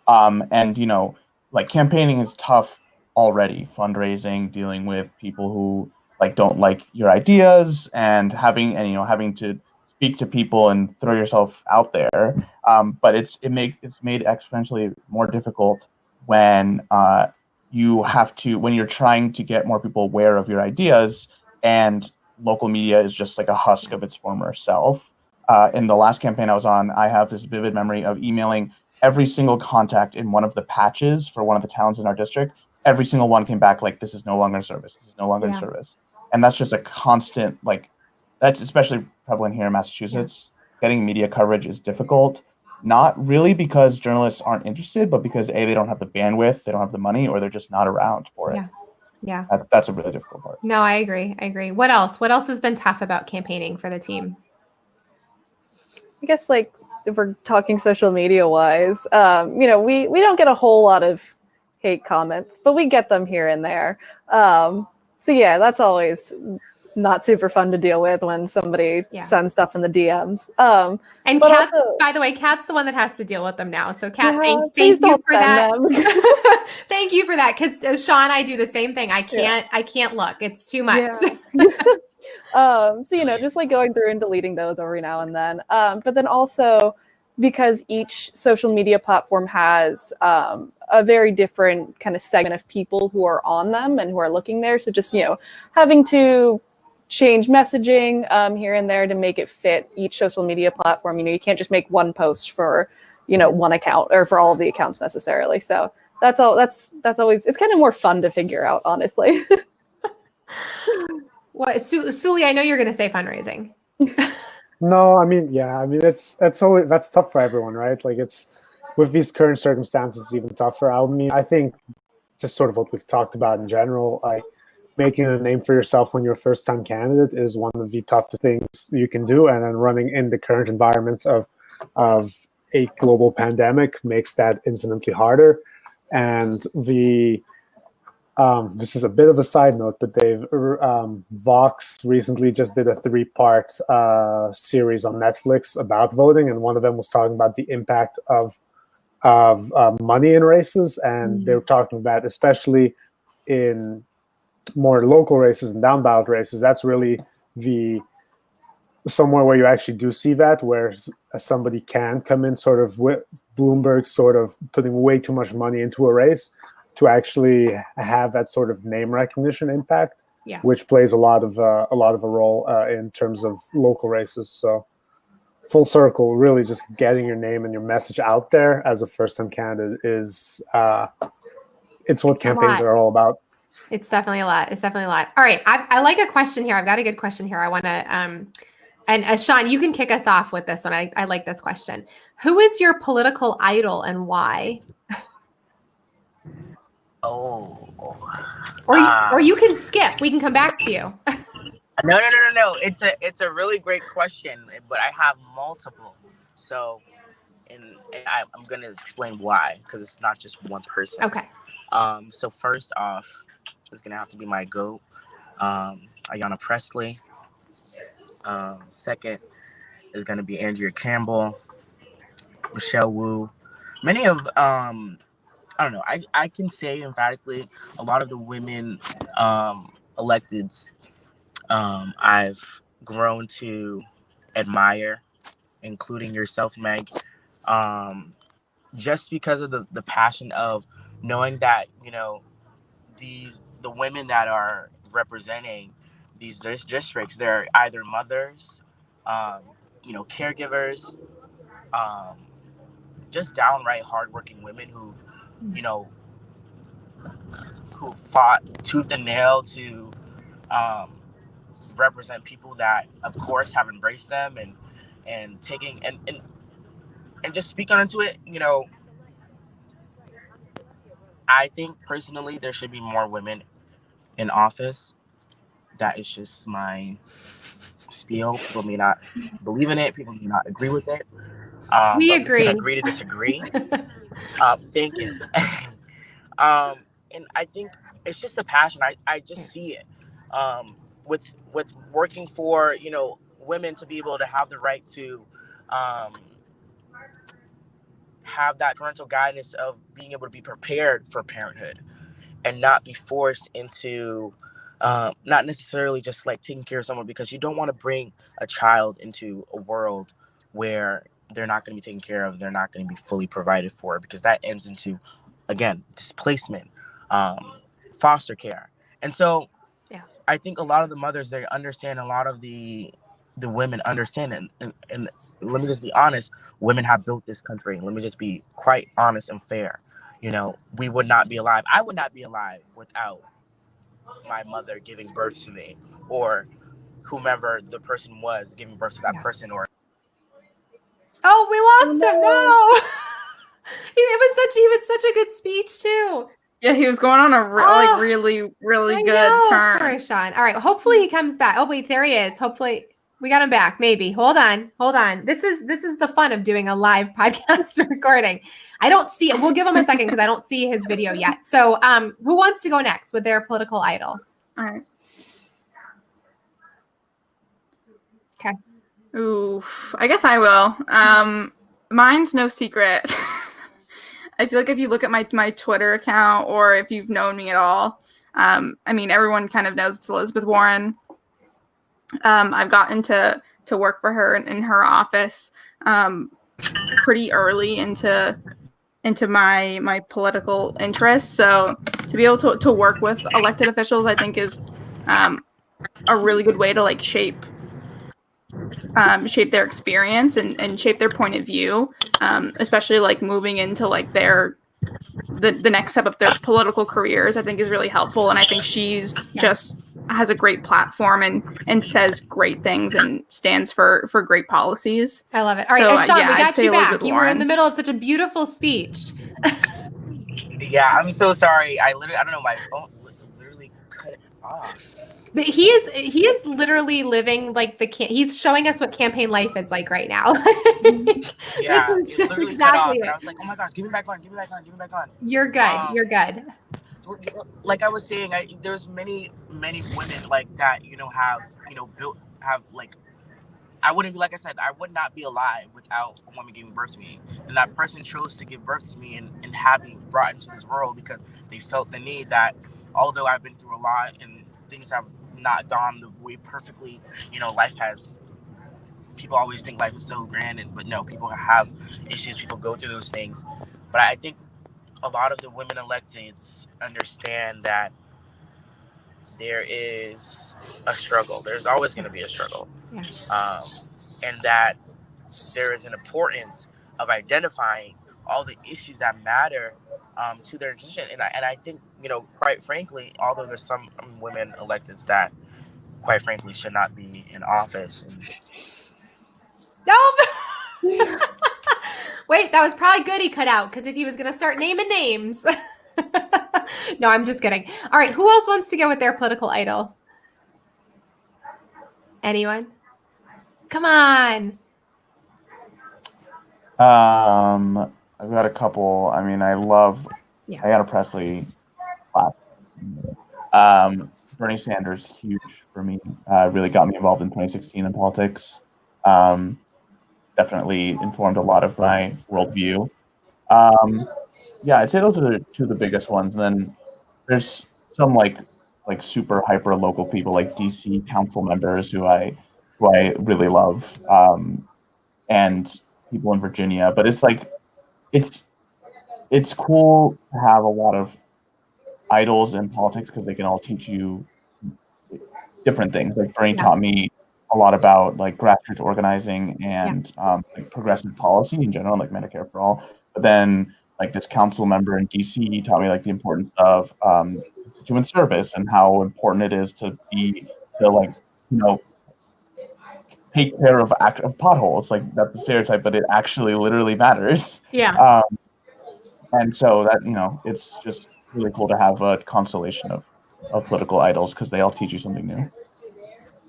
And like, campaigning is tough already. Fundraising, dealing with people who like don't like your ideas, and having to speak to people and throw yourself out there. But it's made exponentially more difficult when when you're trying to get more people aware of your ideas, and local media is just like a husk of its former self. In the last campaign I was on, I have this vivid memory of emailing every single contact in one of the patches for one of the towns in our district. Every single one came back like, this is no longer in service. This is no longer in Yeah. service. And that's just a constant, like, that's especially prevalent here in Massachusetts. Getting media coverage is difficult, not really because journalists aren't interested, but because they don't have the bandwidth, they don't have the money, or they're just not around for it. Yeah. Yeah. That's a really difficult part. No, I agree. What else? What else has been tough about campaigning for the team? I guess, like, if we're talking social media wise, we don't get a whole lot of hate comments, but we get them here and there. So yeah, that's always not super fun to deal with when somebody sends stuff in the DMs. And but Kat's, also, by the way, Kat's the one that has to deal with them now. So Kat, yeah, thank you don't for send that. them. Thank you for that. Because Sean, I do the same thing. I can't look. It's too much. So just like going through and deleting those every now and then. But then also, because each social media platform has a very different kind of segment of people who are on them and who are looking there. So just, having to change messaging here and there to make it fit each social media platform. You can't just make one post for, one account or for all of the accounts necessarily. So that's always, it's kind of more fun to figure out, honestly. What, Suli? I know you're going to say fundraising. No, I mean, yeah, I mean, that's tough for everyone, right? Like, it's with these current circumstances, it's even tougher. I mean, I think just sort of what we've talked about in general, like making a name for yourself when you're a first-time candidate is one of the toughest things you can do, and then running in the current environment of a global pandemic makes that infinitely harder. And this is a bit of a side note, but Vox recently just did a 3-part series on Netflix about voting, and one of them was talking about the impact of money in races, and they were talking about, especially in more local races and down ballot races, that's really somewhere where you actually do see that, where somebody can come in sort of with Bloomberg sort of putting way too much money into a race to actually have that sort of name recognition impact, which plays a lot of a role in terms of local races. So full circle, really just getting your name and your message out there as a first-time candidate is it's what campaigns are all about. It's definitely a lot. All right. I like a question here. I've got a good question here. I want to, and Sean, you can kick us off with this one. I like this question. Who is your political idol and why? Oh. Or you can skip. We can come back to you. No. It's a really great question, but I have multiple. So, and I'm gonna explain why, because it's not just one person. Okay. So first off, it's gonna have to be my GOAT, Ayanna Pressley. Second is gonna be Andrea Campbell, Michelle Wu. Many of I don't know. I can say emphatically a lot of the women electeds I've grown to admire, including yourself, Meg, just because of the passion of knowing that, you know, the women that are representing these districts, they're either mothers, you know, caregivers, just downright hardworking women who've, you know, who fought tooth and nail to represent people that, of course, have embraced them and taking and just speaking into it. You know, I think personally there should be more women in office. That is just my spiel. People may not believe in it. People may not agree with it. We but agree. We can agree to disagree. Thank you. And I think it's just a passion. I just see it. With working for, you know, women to be able to have the right to have that parental guidance of being able to be prepared for parenthood and not be forced into not necessarily just like taking care of someone, because you don't want to bring a child into a world where they're not going to be taken care of, they're not going to be fully provided for, because that ends into, again, displacement, foster care. And so I think a lot of the mothers, they understand, a lot of the women understand it. And let me just be honest, women have built this country. Let me just be quite honest and fair. You know, we would not be alive. I would not be alive without my mother giving birth to me, or whomever the person was giving birth to that person. Or oh, we lost him. No. He was such a good speech too. Yeah, he was going on a really good turn. Poor Sean. All right, hopefully he comes back. Oh wait, there he is. Hopefully we got him back. Maybe. Hold on. This is the fun of doing a live podcast recording. I don't see it. We'll give him a second because I don't see his video yet. So, who wants to go next with their political idol? All right. Okay. Ooh, I guess I will. Mine's no secret. I feel like if you look at my Twitter account, or if you've known me at all, I mean, everyone kind of knows it's Elizabeth Warren. I've gotten to work for her in her office pretty early into my political interests. So to be able to work with elected officials, I think is a really good way to like shape their experience and shape their point of view, especially like moving into like the next step of their political careers. I think is really helpful, and I think she's just has a great platform and says great things and stands for great policies. I love it. All right, So, Sean, yeah, we I'd got say you back. Elizabeth You were in the Warren. middle of such a beautiful speech. Yeah, I'm so sorry. I don't know, my phone literally cut it off. But he is literally living like he's showing us what campaign life is like right now. Yeah, This is it literally cut off, and I was like, oh my gosh, give me back on. You're good. You're good. Like I was saying, there's many women like that, have like, I wouldn't be, like I said, I would not be alive without a woman giving birth to me. And that person chose to give birth to me and have me brought into this world because they felt the need that, although I've been through a lot and things have not gone the way perfectly, life has, people always think life is so grand, but no, people have issues, people go through those things. But I think a lot of the women electeds understand that there is a struggle. There's always going to be a struggle. Yeah. And that there is an importance of identifying all the issues that matter to their decision. And I think, quite frankly, although there's some women electeds that, quite frankly, should not be in office. No. Wait, that was probably good he cut out, because if he was going to start naming names. No, I'm just kidding. All right, who else wants to go with their political idol? Anyone? Come on. I've got a couple. I mean, I love Ayanna Pressley. Bernie Sanders, huge for me. Really got me involved in 2016 in politics. Definitely informed a lot of my worldview. Yeah, I'd say those are two of the biggest ones. And then there's some like super hyper local people, like DC council members who I really love, and people in Virginia. But it's like it's cool to have a lot of idols in politics because they can all teach you different things. Like Bernie taught me a lot about like grassroots organizing and like progressive policy in general, like Medicare for all. But then like this council member in DC taught me like the importance of constituent service and how important it is to take care of potholes. Like that's a stereotype, but it actually literally matters. Yeah. And so that, it's just really cool to have a constellation of political idols because they all teach you something new.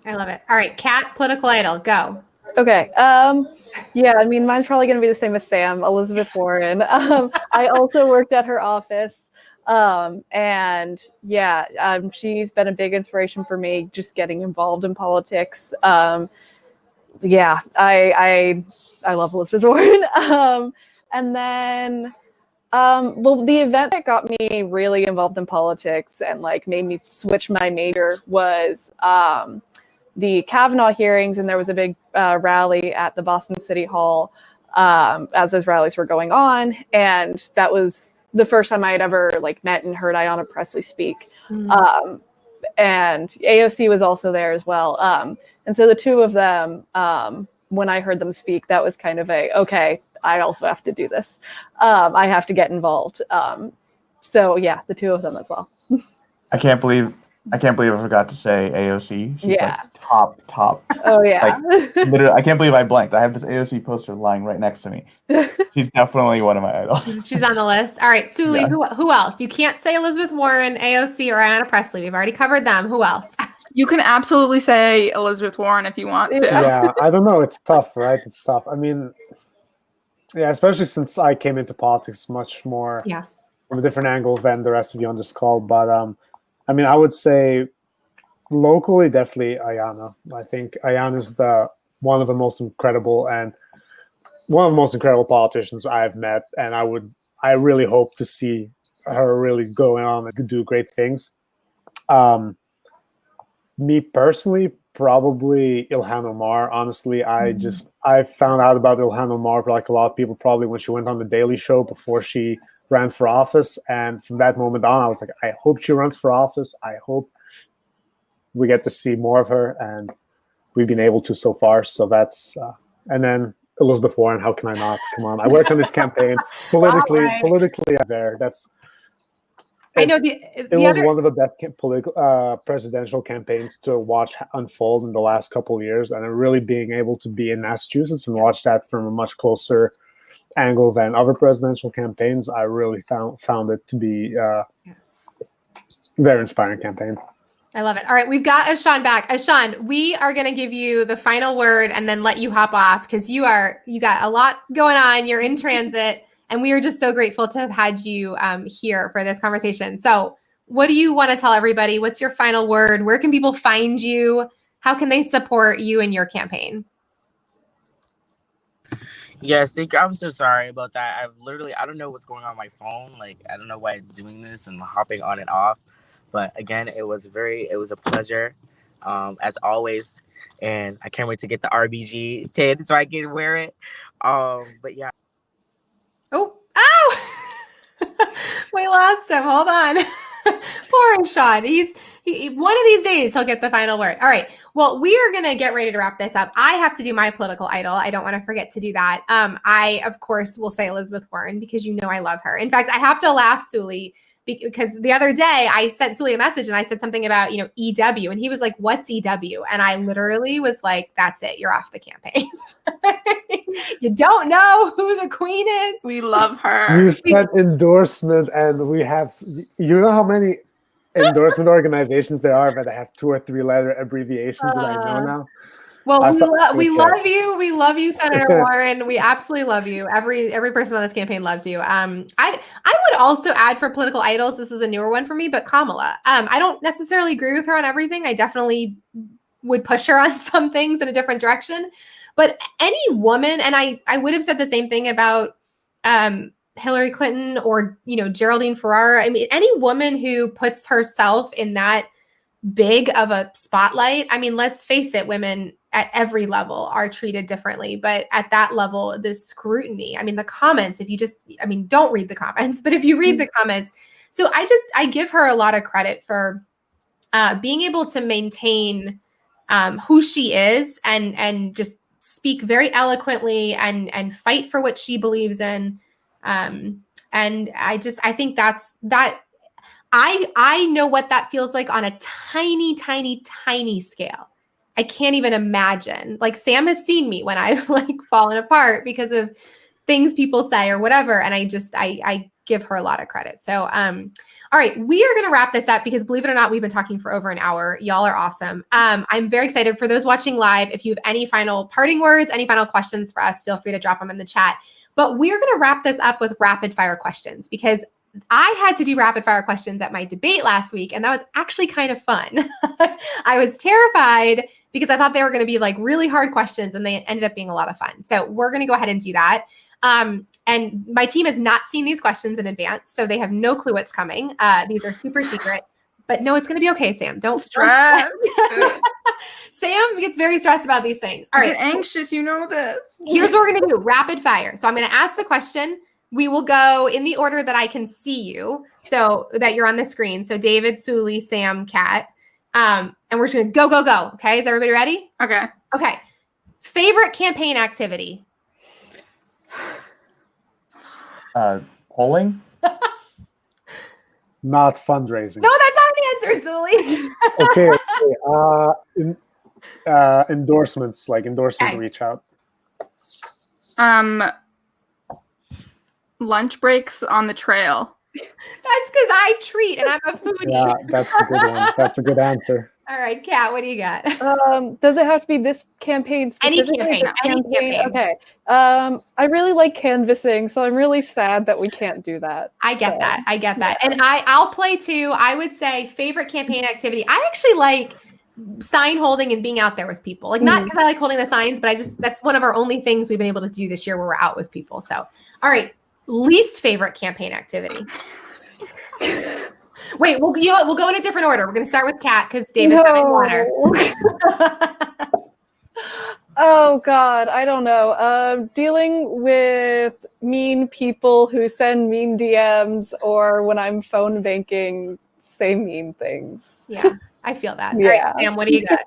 I love it. All right, Kat, political idol, go. Okay. Yeah, I mean, mine's probably going to be the same as Sam, Elizabeth Warren. I also worked at her office. And yeah, she's been a big inspiration for me just getting involved in politics. Yeah, I love Elizabeth Warren. And then, well, the event that got me really involved in politics and like made me switch my major was the Kavanaugh hearings, and there was a big rally at the Boston City Hall as those rallies were going on, and that was the first time I had ever like met and heard Ayanna Pressley speak. And AOC was also there as well. And so the two of them, when I heard them speak, that was kind of okay, I also have to do this. I have to get involved. So yeah, the two of them as well. I can't believe I forgot to say AOC. She's like top. Oh yeah. Like, literally, I can't believe I blanked. I have this AOC poster lying right next to me. She's definitely one of my idols. She's on the list. All right, Suli, who else? You can't say Elizabeth Warren, AOC, or Ayanna Pressley. We've already covered them. Who else? You can absolutely say Elizabeth Warren if you want to. Yeah, I don't know. It's tough, right? It's tough. I mean, yeah, especially since I came into politics much more from a different angle than the rest of you on this call. But I mean, I would say locally, definitely Ayanna. I think Ayanna is one of the most incredible politicians I've met, and I really hope to see her really going on and do great things. Me personally, probably Ilhan Omar. Honestly, I found out about Ilhan Omar, like a lot of people, probably when she went on the Daily Show before she ran for office. And from that moment on, I was like, I hope she runs for office. I hope we get to see more of her, and we've been able to so far. So that's and then Elizabeth Warren. How can I not? Come on, I worked on this campaign politically. I'm there. I know it was one of the best political presidential campaigns to watch unfold in the last couple of years, and really being able to be in Massachusetts and watch that from a much closer angle than other presidential campaigns, I really found it to be very inspiring campaign. I love it. All right, we've got Ashan back. Ashan, we are going to give you the final word and then let you hop off because you got a lot going on. You're in transit, and we are just so grateful to have had you here for this conversation. So, what do you want to tell everybody? What's your final word? Where can people find you? How can they support you in your campaign? Yes, thank you. I'm so sorry about that. I don't know what's going on my phone. Like, I don't know why it's doing this and hopping on and off. But again, it was a pleasure, as always. And I can't wait to get the RBG pin so I can wear it. But yeah. Oh, we lost him. Hold on. Poor Sean. He one of these days he'll get the final word. All right. Well, we are going to get ready to wrap this up. I have to do my political idol. I don't want to forget to do that. I, of course, will say Elizabeth Warren because you know I love her. In fact, I have to laugh, Suli, because the other day I sent Suli a message and I said something about, EW. And he was like, what's EW? And I literally was like, that's it. You're off the campaign. You don't know who the queen is. We love her. You said endorsement, and we have, you know how many endorsement organizations there are that have 2 or 3 letter abbreviations that I know now? Well, we love you. We love you, Senator Warren. We absolutely love you. Every person on this campaign loves you. I would also add for political idols, this is a newer one for me, but Kamala. I don't necessarily agree with her on everything. I definitely would push her on some things in a different direction. But any woman, and I would have said the same thing about Hillary Clinton or, Geraldine Ferrara. I mean, any woman who puts herself in that big of a spotlight. I mean, let's face it, women at every level are treated differently, but at that level, the scrutiny, I mean, the comments, don't read the comments, but if you read the comments, so I give her a lot of credit for being able to maintain who she is and just speak very eloquently and fight for what she believes in. And I think that I know what that feels like on a tiny, tiny, tiny scale. I can't even imagine. Like, Sam has seen me when I've fallen apart because of things people say or whatever. And I give her a lot of credit. So, all right, we are going to wrap this up because, believe it or not, we've been talking for over an hour. Y'all are awesome. I'm very excited for those watching live. If you have any final parting words, any final questions for us, feel free to drop them in the chat. But we're going to wrap this up with rapid fire questions because I had to do rapid fire questions at my debate last week, and that was actually kind of fun. I was terrified because I thought they were going to be really hard questions, and they ended up being a lot of fun. So we're going to go ahead and do that. And my team has not seen these questions in advance, so they have no clue what's coming. These are super secret, but no, it's going to be okay, Sam. Don't stress. Sam gets very stressed about these things. All right, I get anxious. You know this. Here's what we're going to do: rapid fire. So I'm going to ask the question. We will go in the order that I can see you, so that you're on the screen. So David, Suli, Sam, Kat, and we're just going to go. Okay, is everybody ready? Okay. Okay. Favorite campaign activity? Polling? Not fundraising. No, that's not the answer, Suli. Okay. Endorsements, endorsement reach out. Lunch breaks on the trail. That's because I treat and I'm a foodie. Yeah, that's a good one. That's a good answer. All right, Kat, what do you got? Does it have to be this campaign specifically? Any campaign. Okay. I really like canvassing, so I'm really sad that we can't do that. I get that. And I'll play too. I would say favorite campaign activity. I actually like sign holding and being out there with people. Not because I like holding the signs, but that's one of our only things we've been able to do this year where we're out with people. So, all right. Least favorite campaign activity. Wait, we'll go in a different order. We're going to start with Kat because David's having water. Oh God, I don't know. Dealing with mean people who send mean DMs, or when I'm phone banking, say mean things. Yeah, I feel that. Yeah. All right, Sam, what do you got?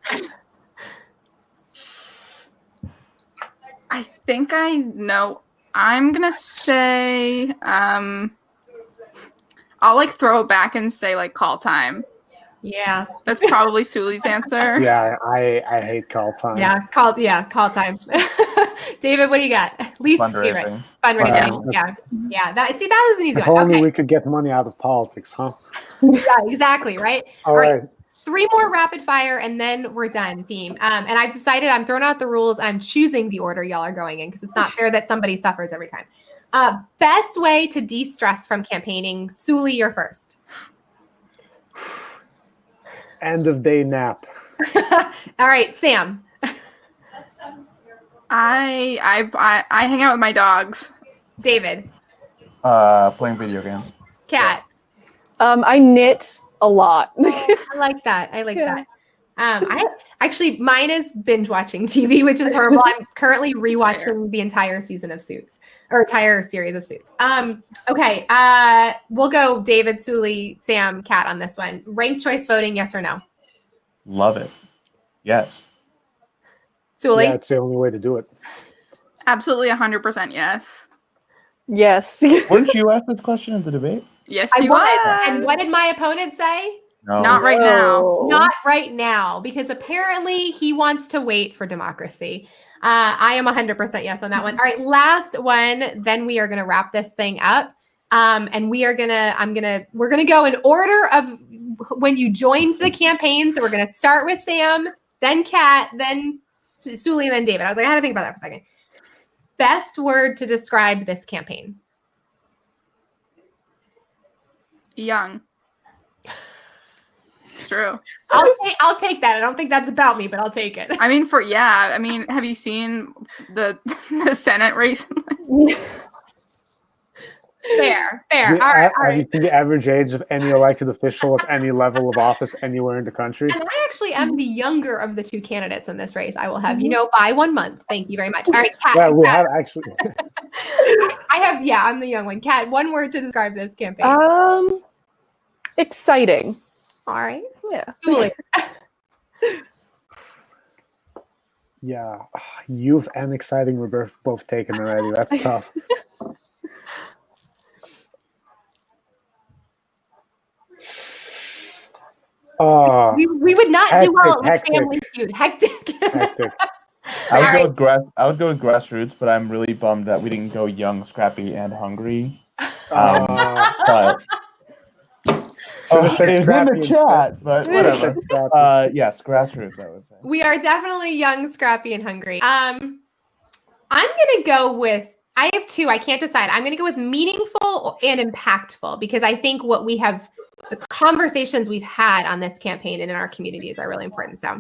I think I know. I'm gonna say I'll I'll like throw it back and say like call time. Yeah. That's probably Suli's answer. Yeah, I hate call time. Call time. David, what do you got? Least favorite. Fundraising. Fundraising. Yeah. That was an easy If one. only Okay. we could get money out of politics, huh? Yeah, exactly, right? All right. 3 more rapid fire and then we're done, team. And I've decided I'm throwing out the rules and I'm choosing the order y'all are going in because it's not fair that somebody suffers every time. Best way to de-stress from campaigning. Suli, you're first. End of day nap. All right, Sam. I hang out with my dogs. David. Playing video games. Kat. I knit a lot. I like that. Yeah. Mine is binge watching TV, which is horrible. I'm currently rewatching the entire season of Suits, or entire series of Suits. Okay. We'll go David, Suli, Sam, Kat on this one. Ranked choice voting, yes or no? Love it. Yes. Suli? Yeah, it's the only way to do it. Absolutely 100% yes. Yes. Wouldn't you ask this question in the debate? Yes, I you was. was. And what did my opponent say? No. Not right now. No. Not right now, because apparently he wants to wait for democracy. I am 100% yes on that one. All right, last one. Then we are going to wrap this thing up. And we're going to go in order of when you joined the campaign. So we're going to start with Sam, then Kat, then Suli, and then David. I was like, I had to think about that for a second. Best word to describe this campaign. Young. It's true. I'll take that. I don't think that's about me, but I'll take it. I mean, have you seen the Senate recently? Fair. All right. Have you seen the average age of any elected official at any level of office anywhere in the country? And I actually am the younger of the 2 candidates in this race. I will have, by 1 month. Thank you very much. All right, Kat. Yeah, we have actually. I'm the young one. Kat, one word to describe this campaign. Exciting. All right. Yeah. Suli. Yeah, youth and exciting were both taken already. That's tough. We would not do well with hectic. Family Feud. Hectic. I would go with grassroots, but I'm really bummed that we didn't go young, scrappy, and hungry. But it's in the chat, but whatever. Yes, grassroots, I would say. We are definitely young, scrappy, and hungry. I'm gonna go with. I have 2. I can't decide. I'm gonna go with meaningful and impactful because I think the conversations we've had on this campaign and in our communities are really important. So,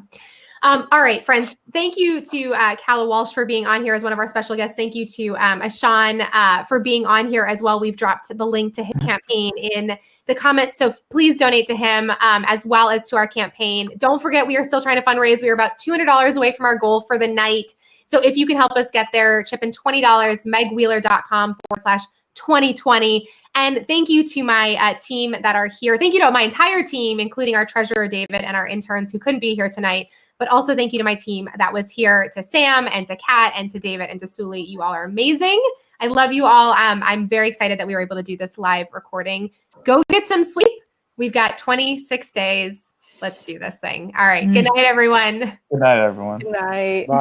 all right, friends, thank you to Cal Walsh for being on here as one of our special guests. Thank you to Ashan for being on here as well. We've dropped the link to his campaign in the comments, so please donate to him as well as to our campaign. Don't forget, we are still trying to fundraise. We are about $200 away from our goal for the night. So if you can help us get there, chip in $20, megwheeler.com/2020. And thank you to my team that are here. Thank you to my entire team, including our treasurer, David, and our interns who couldn't be here tonight. But also thank you to my team that was here, to Sam and to Kat and to David and to Suli. You all are amazing. I love you all. I'm very excited that we were able to do this live recording. Go get some sleep. We've got 26 days. Let's do this thing. All right. Good night, everyone. Good night, everyone. Good night. Bye.